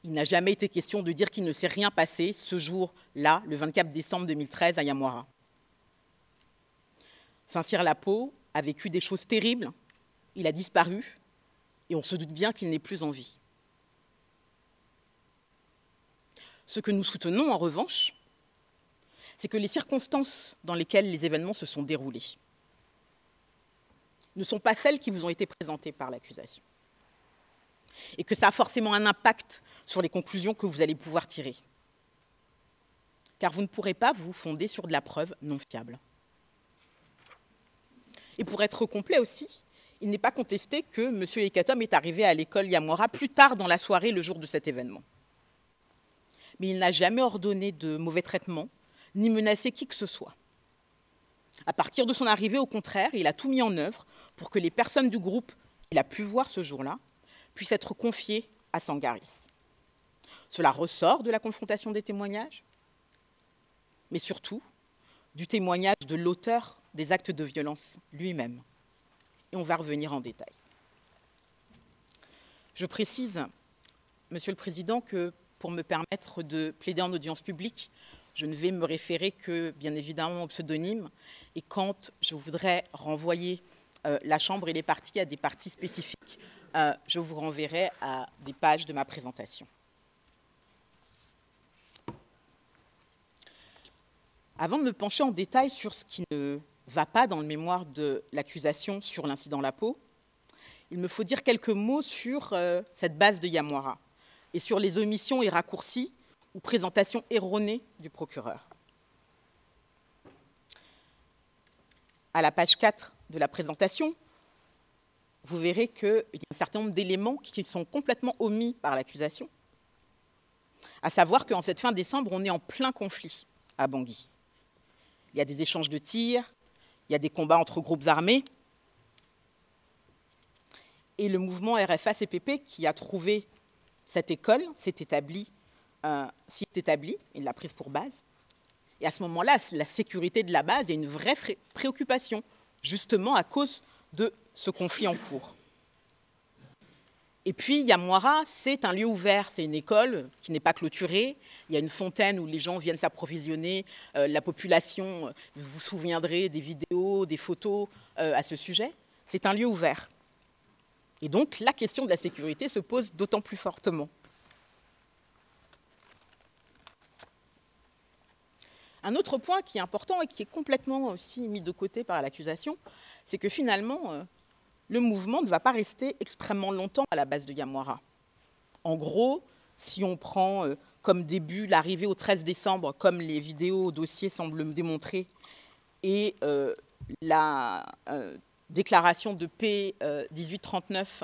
Il n'a jamais été question de dire qu'il ne s'est rien passé ce jour-là, le 24 décembre 2013 à Yamoara. Saint-Cyr-la-Peau a vécu des choses terribles, il a disparu, et on se doute bien qu'il n'est plus en vie. Ce que nous soutenons, en revanche, c'est que les circonstances dans lesquelles les événements se sont déroulés ne sont pas celles qui vous ont été présentées par l'accusation. Et que ça a forcément un impact sur les conclusions que vous allez pouvoir tirer. Car vous ne pourrez pas vous fonder sur de la preuve non fiable. Et pour être complet aussi, il n'est pas contesté que M. Ekatom est arrivé à l'école Yamoara plus tard dans la soirée, le jour de cet événement. Mais il n'a jamais ordonné de mauvais traitement, ni menacé qui que ce soit. À partir de son arrivée, au contraire, il a tout mis en œuvre pour que les personnes du groupe qu'il a pu voir ce jour-là puissent être confiées à Sangaris. Cela ressort de la confrontation des témoignages, mais surtout du témoignage de l'auteur des actes de violence lui-même. Et on va revenir en détail. Je précise, Monsieur le Président, que pour me permettre de plaider en audience publique, je ne vais me référer que, bien évidemment, au pseudonyme. Et quand je voudrais renvoyer la Chambre et les parties à des parties spécifiques, je vous renverrai à des pages de ma présentation. Avant de me pencher en détail sur ce qui ne va pas dans le mémoire de l'accusation sur l'incident La Pau, il me faut dire quelques mots sur cette base de Yamwara et sur les omissions et raccourcis ou présentations erronées du procureur. À la page 4 de la présentation, vous verrez qu'il y a un certain nombre d'éléments qui sont complètement omis par l'accusation, à savoir qu'en cette fin décembre, on est en plein conflit à Bangui. Il y a des échanges de tirs, il y a des combats entre groupes armés, et le mouvement RFA-CPP qui a trouvé cette école s'est établi, il l'a prise pour base. Et à ce moment-là, la sécurité de la base est une vraie préoccupation, justement à cause de ce conflit en cours. Et puis, Yamwara, c'est un lieu ouvert, c'est une école qui n'est pas clôturée. Il y a une fontaine où les gens viennent s'approvisionner. La population, vous vous souviendrez des vidéos, des photos à ce sujet. C'est un lieu ouvert. Et donc, la question de la sécurité se pose d'autant plus fortement. Un autre point qui est important et qui est complètement aussi mis de côté par l'accusation, c'est que finalement, le mouvement ne va pas rester extrêmement longtemps à la base de Yamwara. En gros, si on prend comme début l'arrivée au 13 décembre, comme les vidéos au dossier semblent me démontrer, et la déclaration de paix 1839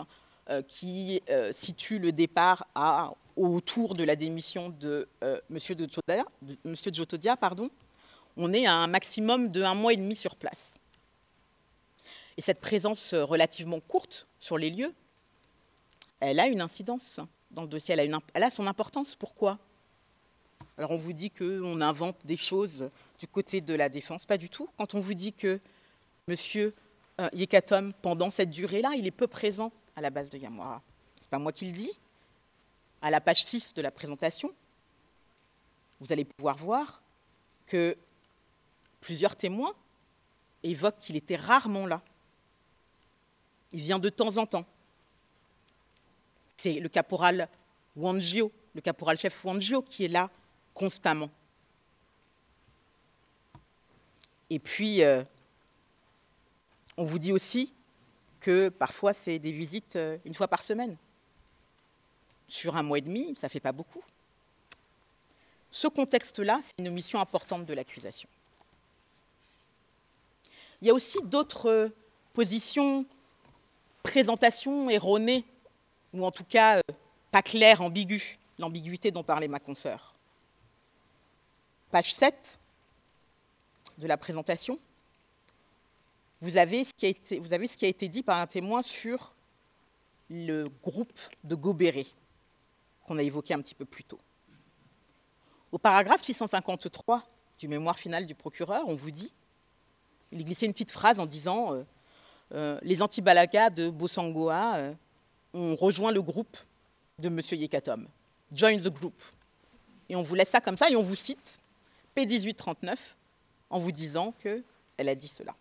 qui situe le départ autour de la démission de M. Djotodia, on est à un maximum de 1 mois et demi sur place. Et cette présence relativement courte sur les lieux, elle a une incidence dans le dossier, elle a son importance. Pourquoi? Alors on vous dit qu'on invente des choses du côté de la défense, pas du tout. Quand on vous dit que M. Yekatom, pendant cette durée-là, il est peu présent à la base de Yamwara. Ce n'est pas moi qui le dis. À la page 6 de la présentation, vous allez pouvoir voir que plusieurs témoins évoquent qu'il était rarement là. Il vient de temps en temps. C'est le caporal Wangio, le caporal-chef Wangio, qui est là constamment. Et puis, on vous dit aussi que parfois, c'est des visites 1 fois par semaine. Sur 1 mois et demi, ça ne fait pas beaucoup. Ce contexte-là, c'est une omission importante de l'accusation. Il y a aussi d'autres positions, présentations erronées, ou en tout cas pas claires, ambiguës, l'ambiguïté dont parlait ma consoeur. Page 7 de la présentation, vous avez ce qui a été dit par un témoin sur le groupe de Gobéré, qu'on a évoqué un petit peu plus tôt. Au paragraphe 653 du mémoire final du procureur, on vous dit, il glissait une petite phrase en disant les anti-Balaka de Bosangoa ont rejoint le groupe de M. Yekatom. Join the group. Et on vous laisse ça comme ça et on vous cite P1839 en vous disant qu'elle a dit cela.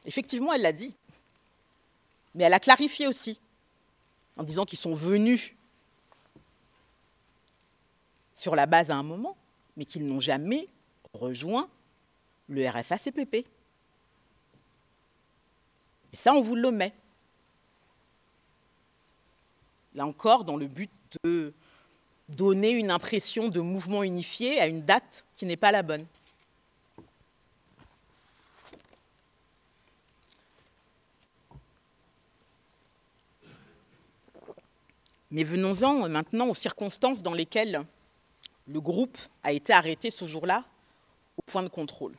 Effectivement, elle l'a dit. Mais elle a clarifié aussi en disant qu'ils sont venus sur la base à un moment, mais qu'ils n'ont jamais rejoint le RFA-CPP. Et ça, on vous le met. Là encore, dans le but de donner une impression de mouvement unifié à une date qui n'est pas la bonne. Mais venons-en maintenant aux circonstances dans lesquelles le groupe a été arrêté ce jour-là au point de contrôle.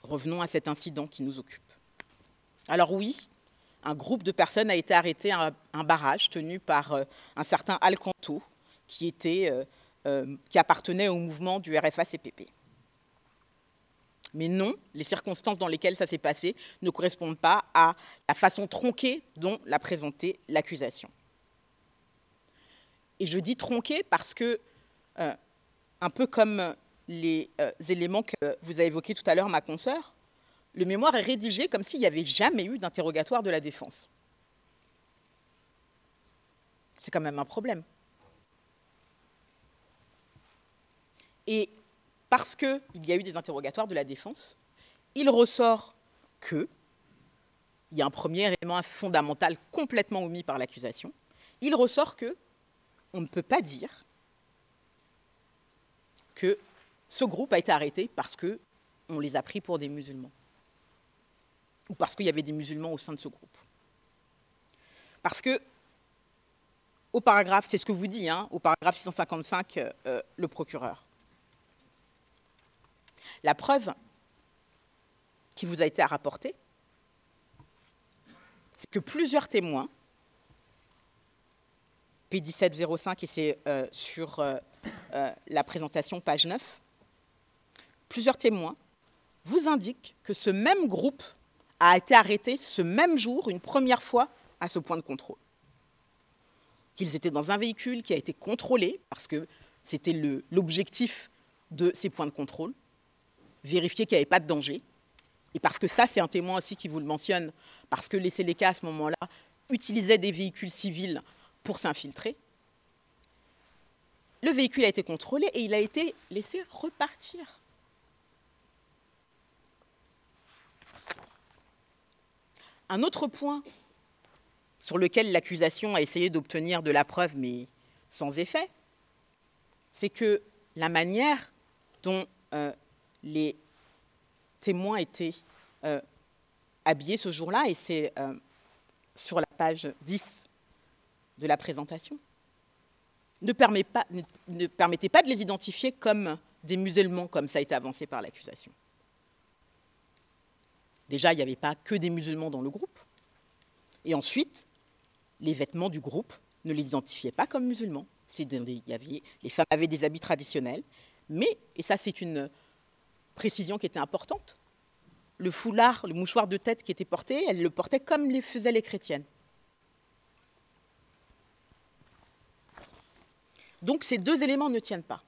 Revenons à cet incident qui nous occupe. Alors oui, un groupe de personnes a été arrêté à un barrage tenu par un certain Alcanto qui appartenait au mouvement du RFA-CPP. Mais non, les circonstances dans lesquelles ça s'est passé ne correspondent pas à la façon tronquée dont l'a présentée l'accusation. Et je dis tronquée parce que, un peu comme les éléments que vous avez évoqués tout à l'heure, ma consoeur, le mémoire est rédigé comme s'il n'y avait jamais eu d'interrogatoire de la défense. C'est quand même un problème. Et parce qu'il y a eu des interrogatoires de la défense, il ressort que, il y a un premier élément fondamental complètement omis par l'accusation, il ressort que on ne peut pas dire que ce groupe a été arrêté parce qu'on les a pris pour des musulmans ou parce qu'il y avait des musulmans au sein de ce groupe. Parce que, au paragraphe, c'est ce que vous dit, hein, au paragraphe 655, le procureur. La preuve qui vous a été rapportée, c'est que plusieurs témoins, P1705, et c'est sur la présentation, page 9, plusieurs témoins vous indiquent que ce même groupe a été arrêté ce même jour, une première fois, à ce point de contrôle. Qu'ils étaient dans un véhicule qui a été contrôlé, parce que c'était l'objectif de ces points de contrôle, vérifier qu'il n'y avait pas de danger, et parce que ça, c'est un témoin aussi qui vous le mentionne, parce que les Séléka, à ce moment-là, utilisaient des véhicules civils pour s'infiltrer. Le véhicule a été contrôlé et il a été laissé repartir. Un autre point sur lequel l'accusation a essayé d'obtenir de la preuve, mais sans effet, c'est que la manière dont les témoins étaient habillés ce jour-là, et c'est sur la page 10 de la présentation, ne permettait pas de les identifier comme des musulmans, comme ça a été avancé par l'accusation. Déjà, il n'y avait pas que des musulmans dans le groupe. Et ensuite, les vêtements du groupe ne les identifiaient pas comme musulmans. Les femmes avaient des habits traditionnels, mais, et ça c'est une précision qui était importante, le foulard, le mouchoir de tête qui était porté, elles le portaient comme les faisaient les chrétiennes. Donc ces deux éléments ne tiennent pas.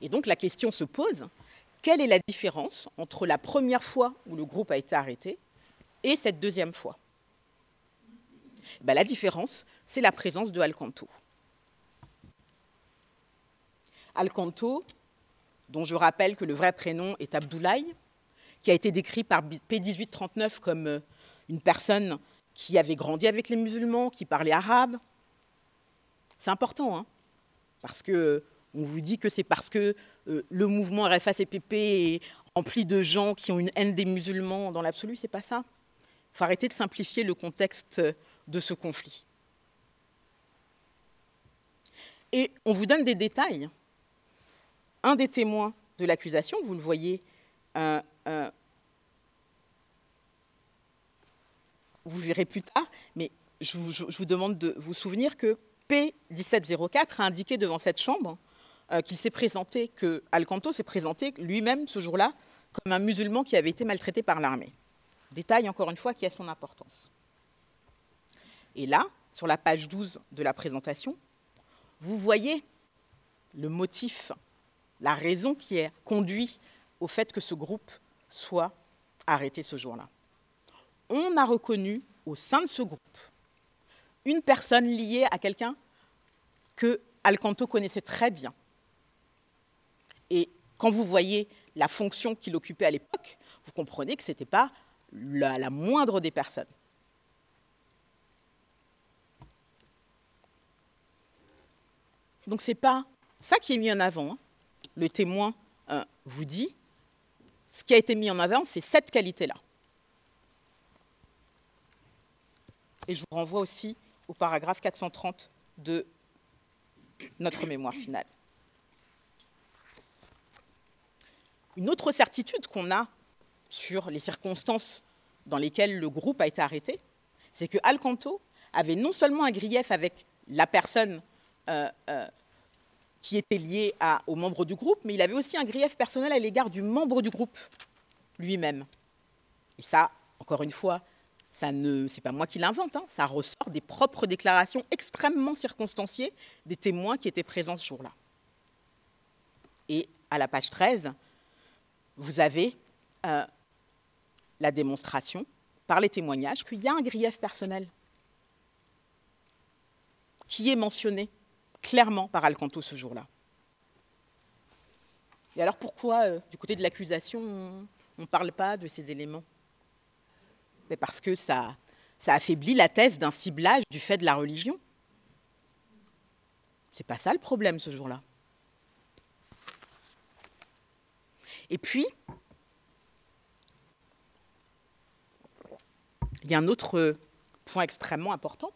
Et donc la question se pose, quelle est la différence entre la première fois où le groupe a été arrêté et cette deuxième fois? La différence, c'est la présence de Alcanto. Alcanto, dont je rappelle que le vrai prénom est Abdoulaye, qui a été décrit par P1839 comme une personne qui avait grandi avec les musulmans, qui parlait arabe. C'est important, hein, parce qu'on vous dit que c'est parce que le mouvement RFA-CPP est rempli de gens qui ont une haine des musulmans dans l'absolu, c'est pas ça. Il faut arrêter de simplifier le contexte de ce conflit. Et on vous donne des détails. Un des témoins de l'accusation, vous le voyez, vous le verrez plus tard, mais je vous demande de vous souvenir que P1704 a indiqué devant cette chambre qu'il s'est présenté, que Alcanto s'est présenté lui-même ce jour-là comme un musulman qui avait été maltraité par l'armée. Détail, encore une fois, qui a son importance. Et là, sur la page 12 de la présentation, vous voyez le motif, la raison qui a conduit au fait que ce groupe soit arrêté ce jour-là. On a reconnu au sein de ce groupe une personne liée à quelqu'un que Alcanto connaissait très bien. Et quand vous voyez la fonction qu'il occupait à l'époque, vous comprenez que ce n'était pas la moindre des personnes. Donc ce n'est pas ça qui est mis en avant, hein. Le témoin vous dit, ce qui a été mis en avant, c'est cette qualité-là. Et je vous renvoie aussi au paragraphe 430 de notre mémoire finale. Une autre certitude qu'on a sur les circonstances dans lesquelles le groupe a été arrêté, c'est que Alcanto avait non seulement un grief avec la personne qui était liée aux membres du groupe, mais il avait aussi un grief personnel à l'égard du membre du groupe lui-même. Et ça, encore une fois, c'est pas moi qui l'invente, hein, ça ressort des propres déclarations extrêmement circonstanciées des témoins qui étaient présents ce jour-là. Et à la page 13, vous avez la démonstration par les témoignages qu'il y a un grief personnel qui est mentionné clairement par Alcanto ce jour-là. Et alors pourquoi, du côté de l'accusation, on ne parle pas de ces éléments? Mais parce que ça affaiblit la thèse d'un ciblage du fait de la religion. C'est pas ça le problème ce jour-là. Et puis, il y a un autre point extrêmement important.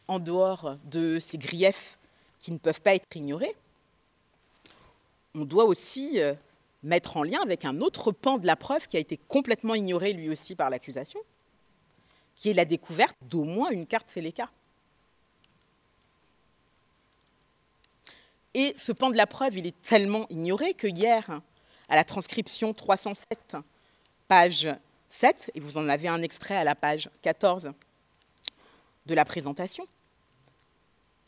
En dehors de ces griefs qui ne peuvent pas être ignorés, on doit aussi mettre en lien avec un autre pan de la preuve qui a été complètement ignoré lui aussi par l'accusation, qui est la découverte d'au moins une carte Seleka. Et ce pan de la preuve, il est tellement ignoré que hier, à la transcription 307, page 7, et vous en avez un extrait à la page 14 de la présentation,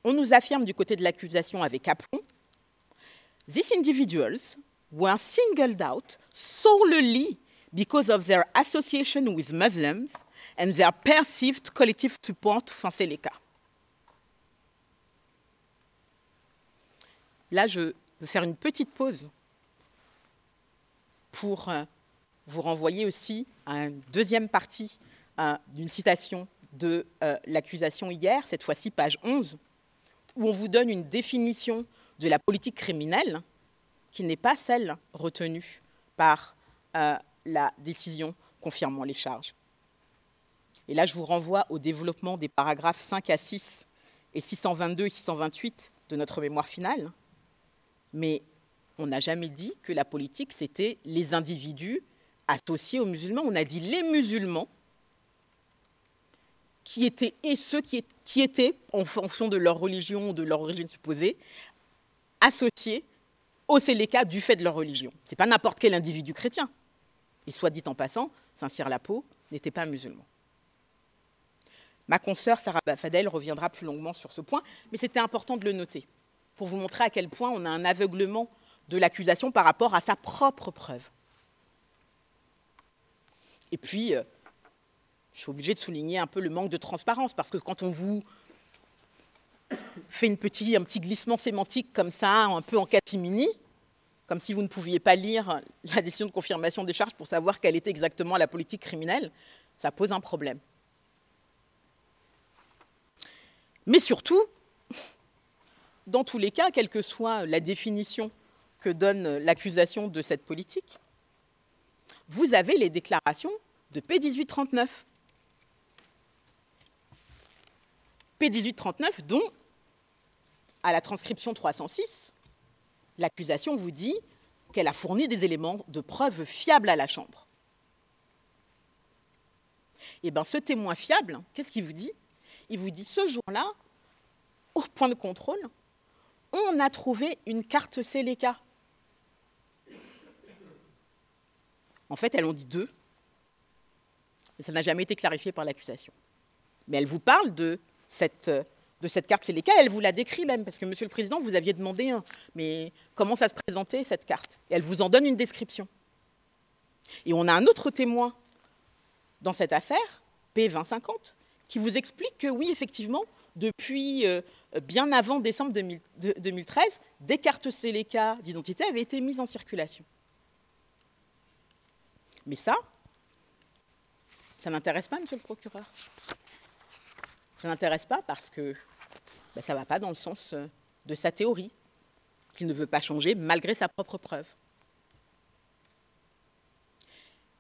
on nous affirme du côté de l'accusation avec aplomb « These individuals were singled out solely because of their association with Muslims and their perceived collective support for Seleka ». Là, je veux faire une petite pause pour vous renvoyer aussi à une deuxième partie d'une citation de l'accusation hier, cette fois-ci page 11, où on vous donne une définition de la politique criminelle qui n'est pas celle retenue par la décision confirmant les charges. Et là, je vous renvoie au développement des paragraphes 5 à 6 et 622 et 628 de notre mémoire finale. Mais on n'a jamais dit que la politique, c'était les individus associés aux musulmans. On a dit les musulmans qui étaient, et ceux qui étaient, en fonction de leur religion ou de leur origine supposée, associés au Seleka du fait de leur religion. Ce n'est pas n'importe quel individu chrétien. Et soit dit en passant, Saint-Cyr-Lapo n'était pas musulman. Ma consoeur Sarah Bafadel reviendra plus longuement sur ce point, mais c'était important de le noter, pour vous montrer à quel point on a un aveuglement de l'accusation par rapport à sa propre preuve. Et puis, je suis obligée de souligner un peu le manque de transparence, parce que quand on vous fait un petit glissement sémantique comme ça, un peu en catimini, comme si vous ne pouviez pas lire la décision de confirmation des charges pour savoir quelle était exactement la politique criminelle, ça pose un problème. Mais surtout, dans tous les cas, quelle que soit la définition que donne l'accusation de cette politique, vous avez les déclarations de P1839. P1839 dont, à la transcription 306, l'accusation vous dit qu'elle a fourni des éléments de preuve fiables à la Chambre. Et bien, ce témoin fiable, qu'est-ce qu'il vous dit? Il vous dit, ce jour-là, au point de contrôle, on a trouvé une carte Seleka. En fait, elles en dit deux, mais ça n'a jamais été clarifié par l'accusation. Mais elle vous parle de cette carte Seleka, elle vous la décrit même, parce que, Monsieur le Président, vous aviez demandé mais comment ça se présentait, cette carte. Et elle vous en donne une description. Et on a un autre témoin dans cette affaire, P2050, qui vous explique que oui, effectivement, depuis bien avant décembre 2013, des cartes Seleka d'identité avaient été mises en circulation. Mais ça n'intéresse pas, Monsieur le procureur. Ça n'intéresse pas parce que ça ne va pas dans le sens de sa théorie, qu'il ne veut pas changer malgré sa propre preuve.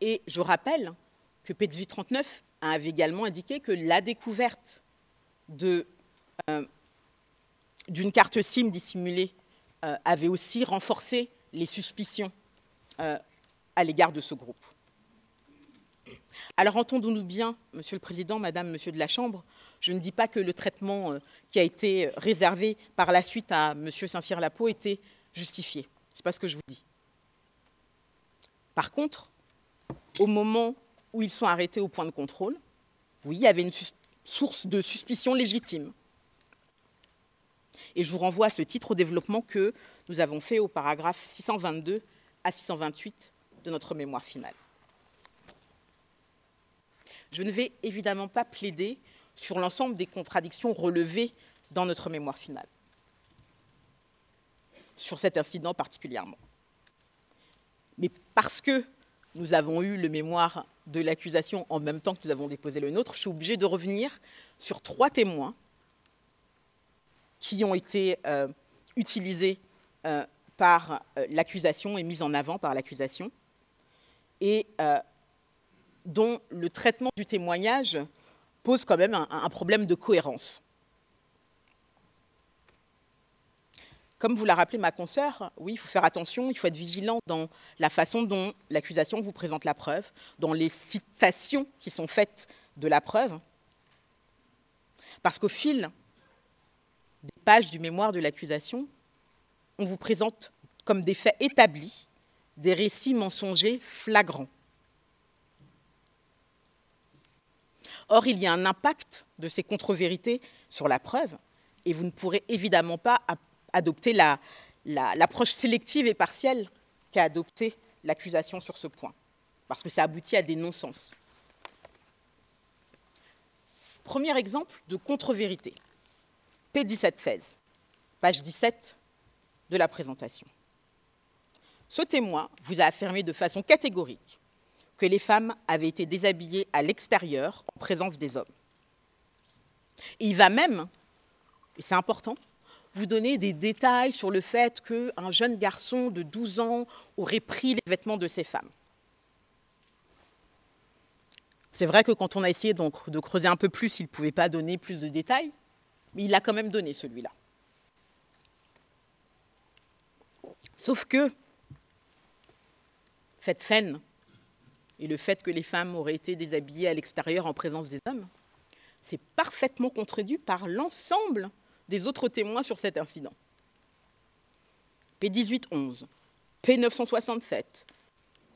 Et je rappelle que P1839 avait également indiqué que la découverte d'une carte SIM dissimulée avait aussi renforcé les suspicions à l'égard de ce groupe. Alors entendons-nous bien, Monsieur le Président, Madame, Monsieur de la Chambre, je ne dis pas que le traitement qui a été réservé par la suite à Monsieur Saint-Cyr-Lapo était justifié. Ce n'est pas ce que je vous dis. Par contre, au moment où ils sont arrêtés au point de contrôle, oui, il y avait une source de suspicion légitime. Et je vous renvoie à ce titre au développement que nous avons fait au paragraphe 622 à 628 de notre mémoire finale. Je ne vais évidemment pas plaider sur l'ensemble des contradictions relevées dans notre mémoire finale. sur cet incident particulièrement. Mais parce que nous avons eu le mémoire de l'accusation en même temps que nous avons déposé le nôtre, je suis obligée de revenir sur 3 témoins qui ont été utilisés par l'accusation et mis en avant par l'accusation, et dont le traitement du témoignage pose quand même un problème de cohérence. Comme vous l'a rappelé ma consoeur, oui, il faut faire attention, il faut être vigilant dans la façon dont l'accusation vous présente la preuve, dans les citations qui sont faites de la preuve, parce qu'au fil des pages du mémoire de l'accusation, on vous présente comme des faits établis, des récits mensongers flagrants. Or, il y a un impact de ces contre-vérités sur la preuve, et vous ne pourrez évidemment pas adopter l'approche sélective et partielle qu'a adoptée l'accusation sur ce point, parce que ça aboutit à des non-sens. Premier exemple de contre-vérité, P1716, page 17 de la présentation. Ce témoin vous a affirmé de façon catégorique que les femmes avaient été déshabillées à l'extérieur en présence des hommes. Et il va même, et c'est important, vous donner des détails sur le fait qu'un jeune garçon de 12 ans aurait pris les vêtements de ces femmes. C'est vrai que quand on a essayé donc de creuser un peu plus, il ne pouvait pas donner plus de détails, mais il a quand même donné celui-là. Sauf que cette scène et le fait que les femmes auraient été déshabillées à l'extérieur en présence des hommes, c'est parfaitement contredit par l'ensemble des autres témoins sur cet incident. P1811, P967,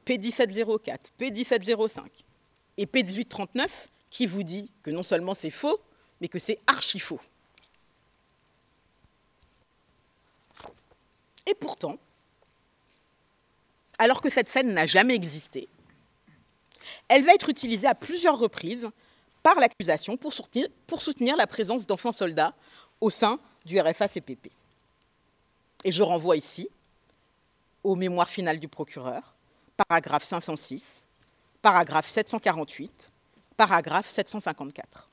P1704, P1705 et P1839 qui vous dit que non seulement c'est faux, mais que c'est archi faux. Et pourtant, alors que cette scène n'a jamais existé, elle va être utilisée à plusieurs reprises par l'accusation pour soutenir la présence d'enfants soldats au sein du RFA-CPP. Et je renvoie ici au mémoire final du procureur, paragraphe 506, paragraphe 748, paragraphe 754.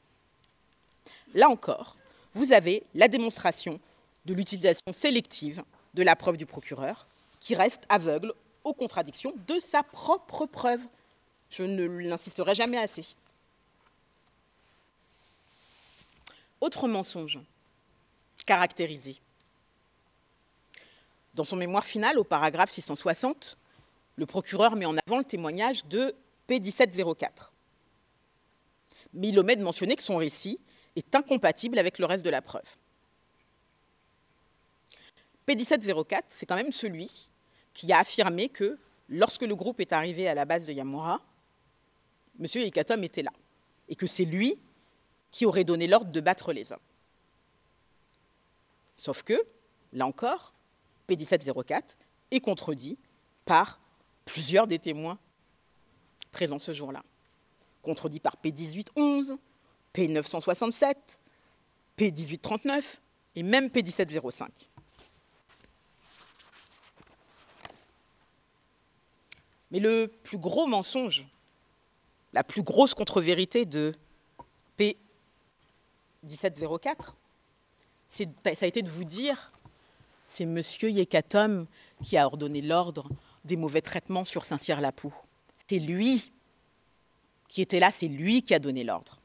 Là encore, vous avez la démonstration de l'utilisation sélective de la preuve du procureur, qui reste aveugle aux contradictions de sa propre preuve. Je ne l'insisterai jamais assez. Autre mensonge caractérisé. Dans son mémoire final, au paragraphe 660, le procureur met en avant le témoignage de P1704. Mais il omet de mentionner que son récit est incompatible avec le reste de la preuve. P1704, c'est quand même celui qui a affirmé que lorsque le groupe est arrivé à la base de Yamura, M. Yekatom était là, et que c'est lui qui aurait donné l'ordre de battre les hommes. Sauf que, là encore, P1704 est contredit par plusieurs des témoins présents ce jour-là. Contredit par P1811, P967, P1839 et même P1705. Mais le plus gros mensonge, la plus grosse contre-vérité de P1704, ça a été de vous dire, c'est M. Yekatom qui a ordonné l'ordre des mauvais traitements sur Saint-Cyr-la-Poue. C'est lui qui était là, c'est lui qui a donné l'ordre.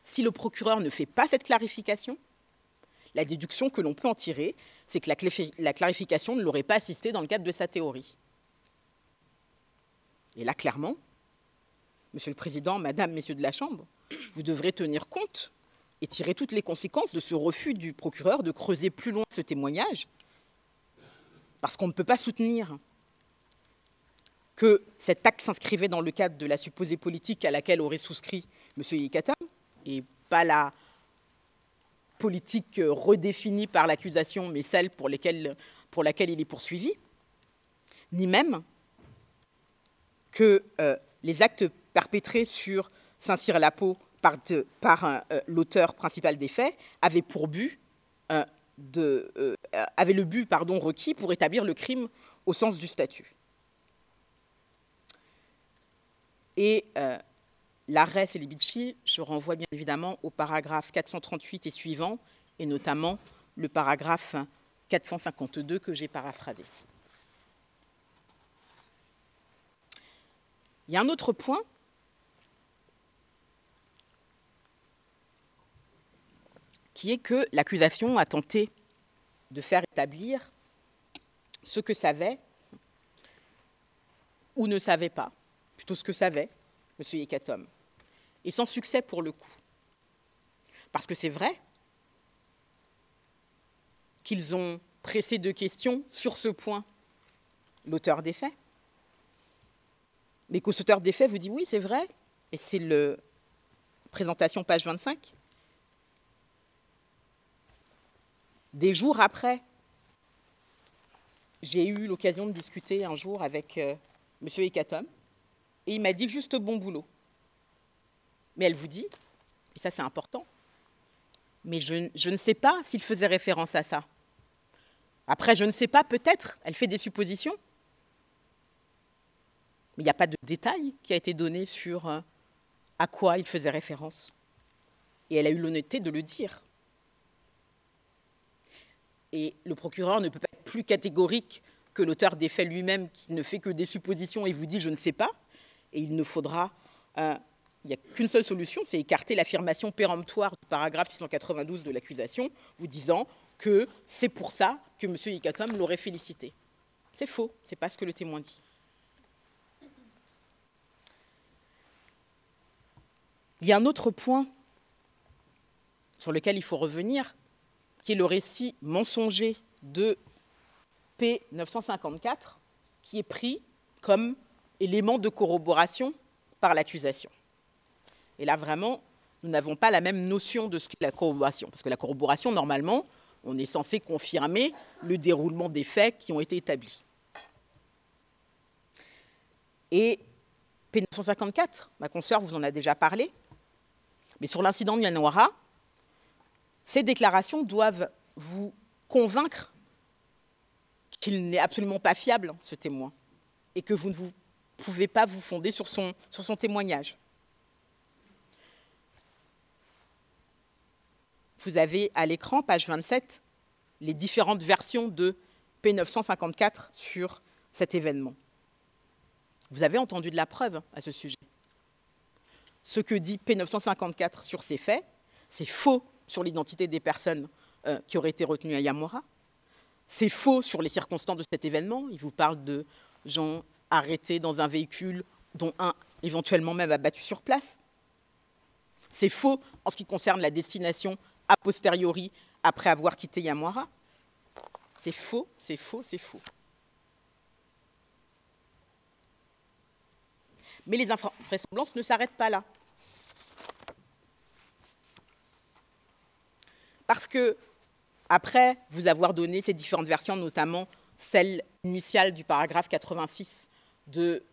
si le procureur ne fait pas cette clarification, la déduction que l'on peut en tirer, c'est que la clarification ne l'aurait pas assisté dans le cadre de sa théorie. Et là, clairement, Monsieur le Président, Madame, Messieurs de la Chambre, vous devrez tenir compte et tirer toutes les conséquences de ce refus du procureur de creuser plus loin ce témoignage, parce qu'on ne peut pas soutenir que cet acte s'inscrivait dans le cadre de la supposée politique à laquelle aurait souscrit M. Yekatom, et pas la politique redéfinie par l'accusation, mais celle pour laquelle il est poursuivi, ni même que les actes perpétrés sur Saint-Cyr-la-Peau par l'auteur principal des faits avaient pour but avait le but requis pour établir le crime au sens du statut. Et l'arrêt Celibidache, je renvoie bien évidemment au paragraphe 438 et suivant, et notamment le paragraphe 452 que j'ai paraphrasé. Il y a un autre point qui est que l'accusation a tenté de faire établir ce que savait ou ne savait pas, plutôt ce que savait M. Yekatom, et sans succès pour le coup. Parce que c'est vrai qu'ils ont pressé de questions sur ce point l'auteur des faits, mais qu'au auteur des faits vous dit oui, c'est vrai, et c'est la présentation page 25. Des jours après, j'ai eu l'occasion de discuter un jour avec M. Yekatom, et il m'a dit juste bon boulot. Mais elle vous dit, et ça c'est important, mais je ne sais pas s'il faisait référence à ça. Après, je ne sais pas, peut-être, elle fait des suppositions, mais il n'y a pas de détail qui a été donné sur à quoi il faisait référence. Et elle a eu l'honnêteté de le dire. Et le procureur ne peut pas être plus catégorique que l'auteur des faits lui-même, qui ne fait que des suppositions et vous dit « je ne sais pas ». Et il ne faudra... il n'y a qu'une seule solution, c'est écarter l'affirmation péremptoire du paragraphe 692 de l'accusation, vous disant que c'est pour ça que M. Yekatom l'aurait félicité. C'est faux, ce n'est pas ce que le témoin dit. Il y a un autre point sur lequel il faut revenir, qui est le récit mensonger de P954, qui est pris comme élément de corroboration par l'accusation. Et là, vraiment, nous n'avons pas la même notion de ce qu'est la corroboration. Parce que la corroboration, normalement, on est censé confirmer le déroulement des faits qui ont été établis. Et P954, ma consoeur vous en a déjà parlé, mais sur l'incident de Mianwara, ces déclarations doivent vous convaincre qu'il n'est absolument pas fiable, ce témoin, et que vous ne pouvez pas vous fonder sur son témoignage. Vous avez à l'écran, page 27, les différentes versions de P954 sur cet événement. Vous avez entendu de la preuve à ce sujet. Ce que dit P954 sur ces faits, c'est faux sur l'identité des personnes qui auraient été retenues à Yamwara. C'est faux sur les circonstances de cet événement. Il vous parle de gens arrêtés dans un véhicule, dont un éventuellement même abattu sur place. C'est faux en ce qui concerne la destination a posteriori après avoir quitté Yamwara. C'est faux, c'est faux, c'est faux. Mais les invraisemblances ne s'arrêtent pas là. Parce que, après vous avoir donné ces différentes versions, notamment celle initiale du paragraphe 86 de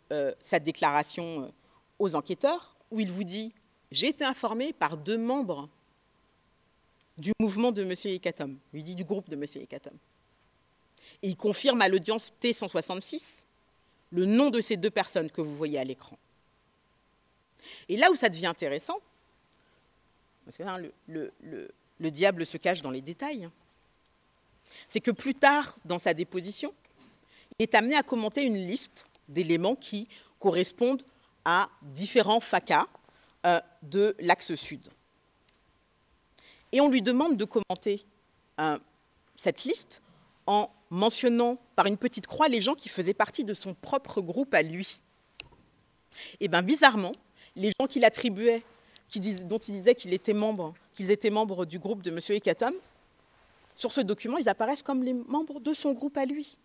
sa déclaration aux enquêteurs, où il vous dit « J'ai été informé par 2 membres du mouvement de M. Yekatom », il dit du groupe de M. Yekatom. Et il confirme à l'audience T166 le nom de ces 2 personnes que vous voyez à l'écran. Et là où ça devient intéressant, parce que hein, le diable se cache dans les détails, c'est que plus tard, dans sa déposition, il est amené à commenter une liste d'éléments qui correspondent à différents FACA de l'axe sud. Et on lui demande de commenter cette liste en mentionnant par une petite croix les gens qui faisaient partie de son propre groupe à lui. Et bien bizarrement, les gens qu'il attribuait, dont il disait qu'ils étaient membres du groupe de M. Ekatom, sur ce document, ils apparaissent comme les membres de son groupe à lui.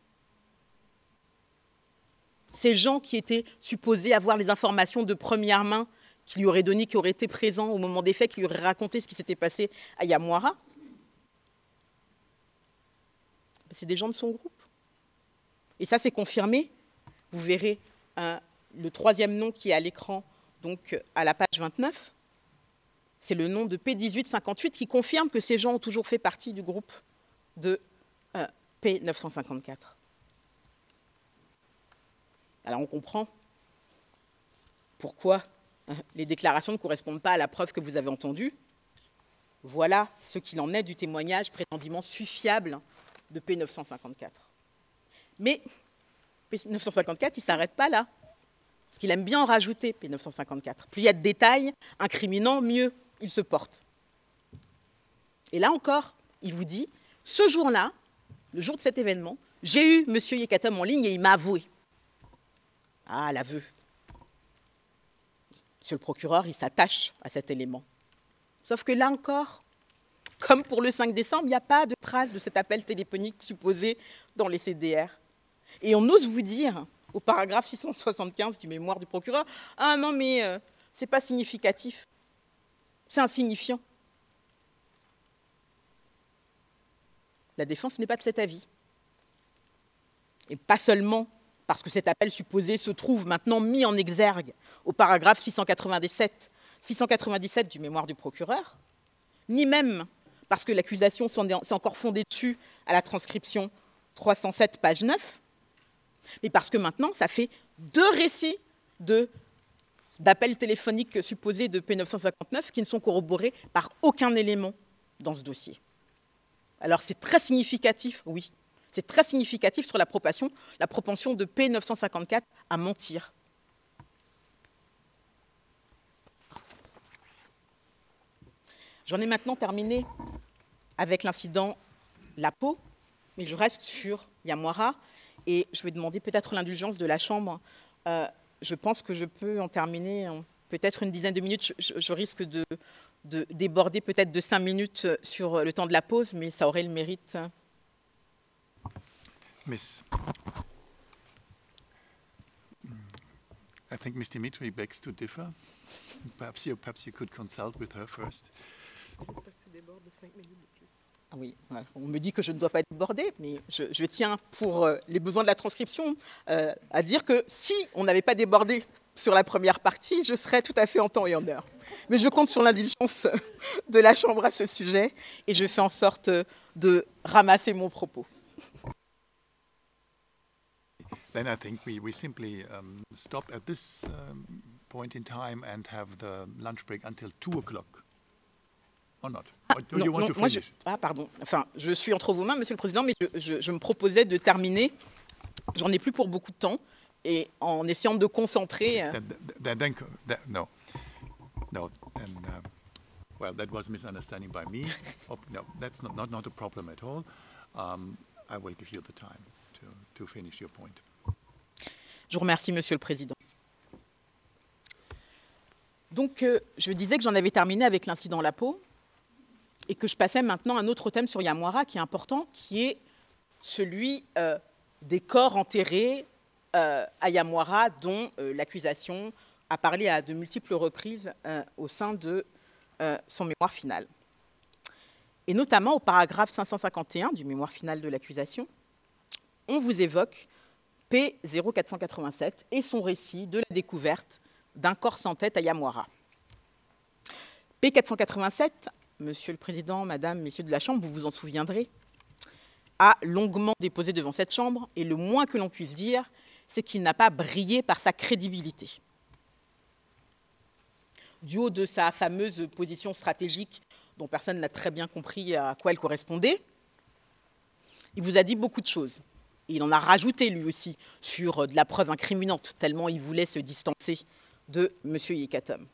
Ces gens qui étaient supposés avoir les informations de première main, qui lui auraient donné, qui auraient été présents au moment des faits, qui lui auraient raconté ce qui s'était passé à Yamwara, c'est des gens de son groupe. Et ça, c'est confirmé. Vous verrez le troisième nom qui est à l'écran, donc à la page 29. C'est le nom de P1858 qui confirme que ces gens ont toujours fait partie du groupe de P954. Alors on comprend pourquoi les déclarations ne correspondent pas à la preuve que vous avez entendue. Voilà ce qu'il en est du témoignage prétendument fiable de P954. Mais P954, il ne s'arrête pas là. Parce qu'il aime bien en rajouter, P954. Plus il y a de détails incriminants, mieux il se porte. Et là encore, il vous dit, ce jour-là, le jour de cet événement, j'ai eu M. Ekatom en ligne et il m'a avoué. Ah, l'aveu. Monsieur le procureur, il s'attache à cet élément. Sauf que là encore, comme pour le 5 décembre, il n'y a pas de trace de cet appel téléphonique supposé dans les CDR. Et on ose vous dire, au paragraphe 675 du mémoire du procureur, « Ah non, mais ce n'est pas significatif. C'est insignifiant. » La défense n'est pas de cet avis. Et pas seulement parce que cet appel supposé se trouve maintenant mis en exergue au paragraphe 697 du mémoire du procureur, ni même parce que l'accusation s'est encore fondée dessus à la transcription 307, page 9, mais parce que maintenant, ça fait 2 récits d'appels téléphoniques supposés de P959 qui ne sont corroborés par aucun élément dans ce dossier. Alors c'est très significatif, oui, c'est très significatif sur la propension de P954 à mentir. J'en ai maintenant terminé avec l'incident Lapo, mais je reste sur Yamwara et je vais demander peut-être l'indulgence de la Chambre. Je pense que je peux en terminer en peut-être une dizaine de minutes. Je risque de déborder peut-être de 5 minutes sur le temps de la pause, mais ça aurait le mérite. Miss, I think Ms. Dimitri begs to differ. Perhaps you could consult with her first. J'espère que tu débordes de 5 minutes de plus. Ah oui, voilà. On me dit que je ne dois pas être débordée, mais je tiens pour les besoins de la transcription à dire que si on n'avait pas débordé sur la première partie, je serais tout à fait en temps et en heure. Mais je compte sur l'indulgence de la Chambre à ce sujet et je fais en sorte de ramasser mon propos. Then I think we simply stop at this point in time and have the lunch break until 2 o'clock. Or not? Or do you want to finish? Pardon. Enfin, je suis entre vos mains, Monsieur le Président, mais je me proposais de terminer. J'en ai plus pour beaucoup de temps. Et en essayant de concentrer... No. Well, that was a misunderstanding by me. No, that's not a problem at all. I will give you the time to finish your point. Je vous remercie, Monsieur le Président. Donc, je disais que j'en avais terminé avec l'incident Lapo et que je passais maintenant à un autre thème sur Yamwara qui est important, qui est celui des corps enterrés à Yamwara, dont l'accusation a parlé à de multiples reprises au sein de son mémoire final. Et notamment au paragraphe 551 du mémoire final de l'accusation, on vous évoque P0487 et son récit de la découverte d'un corps sans tête à Yamwara. P487, Monsieur le Président, Madame, Messieurs de la Chambre, vous vous en souviendrez, a longuement déposé devant cette Chambre, et le moins que l'on puisse dire, c'est qu'il n'a pas brillé par sa crédibilité. Du haut de sa fameuse position stratégique, dont personne n'a très bien compris à quoi elle correspondait, il vous a dit beaucoup de choses. Et il en a rajouté, lui aussi, sur de la preuve incriminante, tellement il voulait se distancer de M. Ekatom.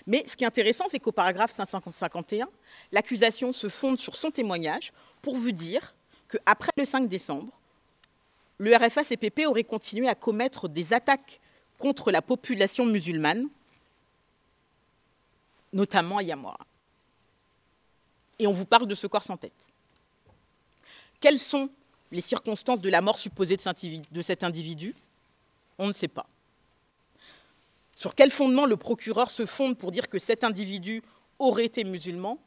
Mais ce qui est intéressant, c'est qu'au paragraphe 551, l'accusation se fonde sur son témoignage pour vous dire qu'après le 5 décembre, le RFA-CPP aurait continué à commettre des attaques contre la population musulmane, notamment à Yamwara. Et on vous parle de ce corps sans tête. Quelles sont les circonstances de la mort supposée de cet individu? On ne sait pas. Sur quel fondement le procureur se fonde pour dire que cet individu aurait été musulman?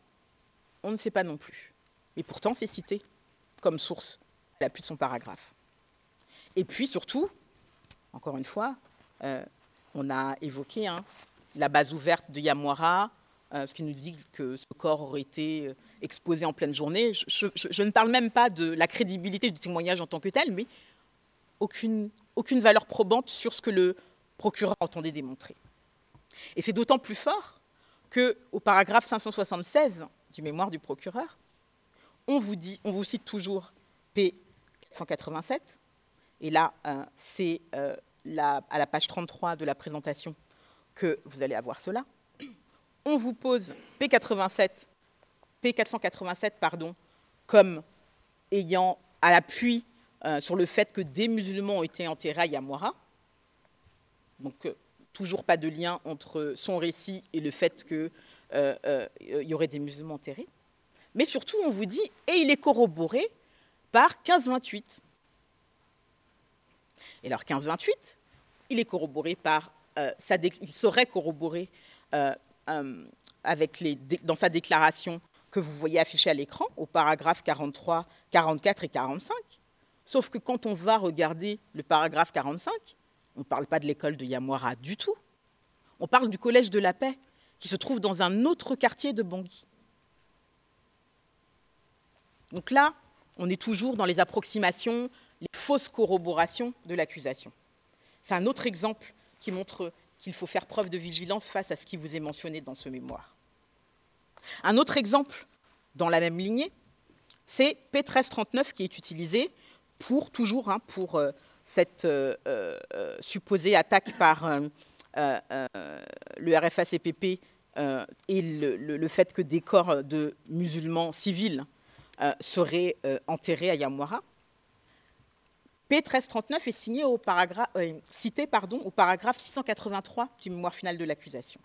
On ne sait pas non plus. Mais pourtant, c'est cité comme source à l'appui de son paragraphe. Et puis, surtout, encore une fois, on a évoqué la base ouverte de Yamwara, ce qui nous dit que ce corps aurait été exposé en pleine journée. Je ne parle même pas de la crédibilité du témoignage en tant que tel, mais aucune valeur probante sur ce que le procureur entendait démontrer. Et c'est d'autant plus fort qu'au paragraphe 576 du mémoire du procureur, on vous cite toujours P487, et là, c'est à la page 33 de la présentation que vous allez avoir cela. On vous pose P487 comme ayant à l'appui sur le fait que des musulmans ont été enterrés à Yamwara. Donc, toujours pas de lien entre son récit et le fait qu'il y aurait des musulmans enterrés. Mais surtout, on vous dit, et il est corroboré par 1528. Et alors, 1528, il est corroboré par, il serait corroboré dans sa déclaration que vous voyez affichée à l'écran, au paragraphe 43, 44 et 45. Sauf que quand on va regarder le paragraphe 45, on ne parle pas de l'école de Yamwara du tout. On parle du collège de la paix, qui se trouve dans un autre quartier de Bangui. Donc là, on est toujours dans les approximations, les fausses corroborations de l'accusation. C'est un autre exemple qui montre qu'il faut faire preuve de vigilance face à ce qui vous est mentionné dans ce mémoire. Un autre exemple, dans la même lignée, c'est P1339 qui est utilisé pour cette supposée attaque par le RFA-CPP et le fait que des corps de musulmans civils seraient enterrés à Yamwara. P1339 est cité au paragraphe 683 du mémoire final de l'accusation.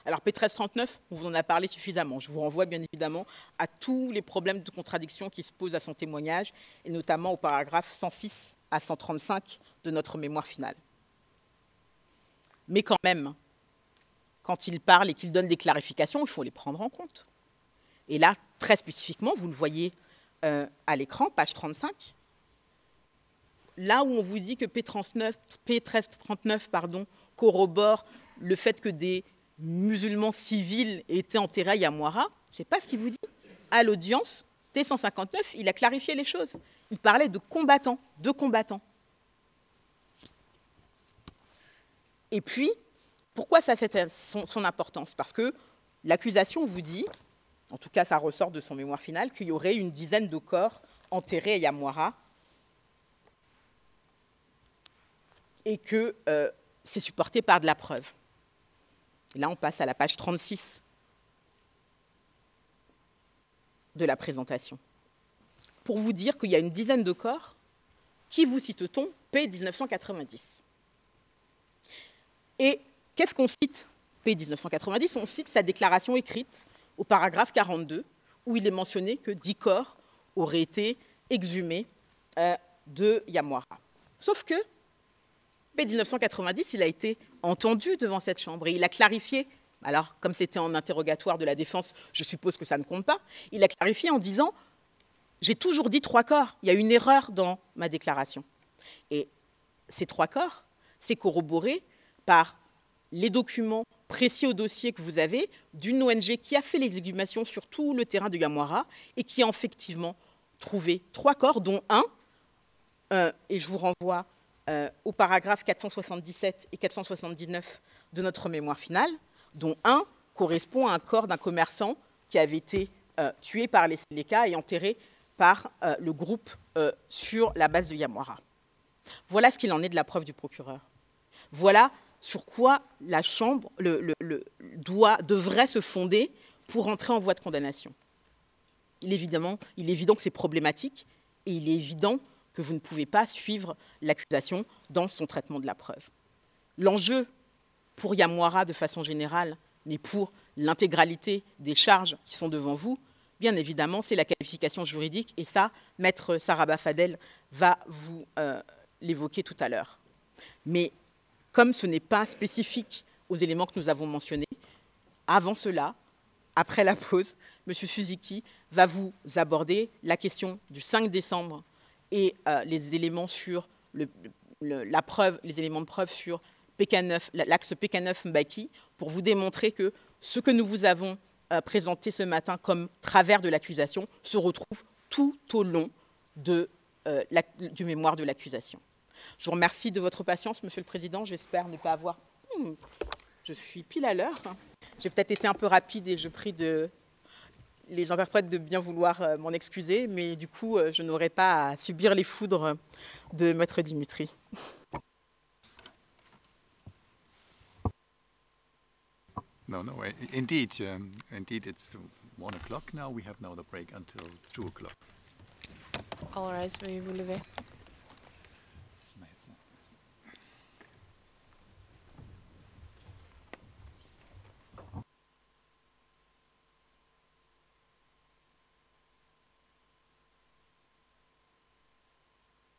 Alors P1339, on vous en a parlé suffisamment. Je vous renvoie bien évidemment à tous les problèmes de contradiction qui se posent à son témoignage, et notamment au paragraphe 106 à 135 de notre mémoire finale. Mais quand même, quand il parle et qu'il donne des clarifications, il faut les prendre en compte. Et là, très spécifiquement, vous le voyez à l'écran, page 35, là où on vous dit que P1339 corrobore le fait que des musulmans civils étaient enterrés à Yamwara, je ne sais pas ce qu'il vous dit. À l'audience, T159, il a clarifié les choses. Il parlait de combattants, Et puis, pourquoi ça a son importance? Parce que l'accusation vous dit, en tout cas ça ressort de son mémoire final, qu'il y aurait une dizaine de corps enterrés à Yamwara et que c'est supporté par de la preuve. Et là, on passe à la page 36 de la présentation. Pour vous dire qu'il y a une dizaine de corps, qui vous cite-t-on? P1990. Et qu'est-ce qu'on cite P1990? On cite sa déclaration écrite au paragraphe 42, où il est mentionné que 10 corps auraient été exhumés de Yamwara. Sauf que P1990, il a été entendu devant cette chambre et il a clarifié, alors comme c'était en interrogatoire de la défense, je suppose que ça ne compte pas, il a clarifié en disant « j'ai toujours dit 3 corps, il y a une erreur dans ma déclaration ». Et ces 3 corps, c'est corroboré par les documents précis au dossier que vous avez d'une ONG qui a fait les exhumations sur tout le terrain de Yamwara et qui a effectivement trouvé 3 corps, dont un, et je vous renvoie au paragraphe 477 et 479 de notre mémoire finale, dont un correspond à un corps d'un commerçant qui avait été tué par les Séléka et enterré par le groupe sur la base de Yamwara. Voilà ce qu'il en est de la preuve du procureur. Voilà sur quoi la Chambre devrait se fonder pour entrer en voie de condamnation. Il est évident que c'est problématique et il est évident que vous ne pouvez pas suivre l'accusation dans son traitement de la preuve. L'enjeu pour Yamwara, de façon générale, mais pour l'intégralité des charges qui sont devant vous, bien évidemment, c'est la qualification juridique, et ça, Maître Saraba Fadel va vous l'évoquer tout à l'heure. Mais comme ce n'est pas spécifique aux éléments que nous avons mentionnés, avant cela, après la pause, M. Suzuki va vous aborder la question du 5 décembre et les éléments sur la preuve, les éléments de preuve sur PK9, l'axe PK9-Mbaki, pour vous démontrer que ce que nous vous avons présenté ce matin comme travers de l'accusation se retrouve tout au long du mémoire de l'accusation. Je vous remercie de votre patience, Monsieur le Président. J'espère ne pas avoir... je suis pile à l'heure. J'ai peut-être été un peu rapide et je prie les interprètes de bien vouloir m'en excuser, mais du coup, je n'aurai pas à subir les foudres de Maître Dimitri. No, indeed, it's 1 o'clock now. We have now the break until 2 o'clock. All rise, veuillez vous lever.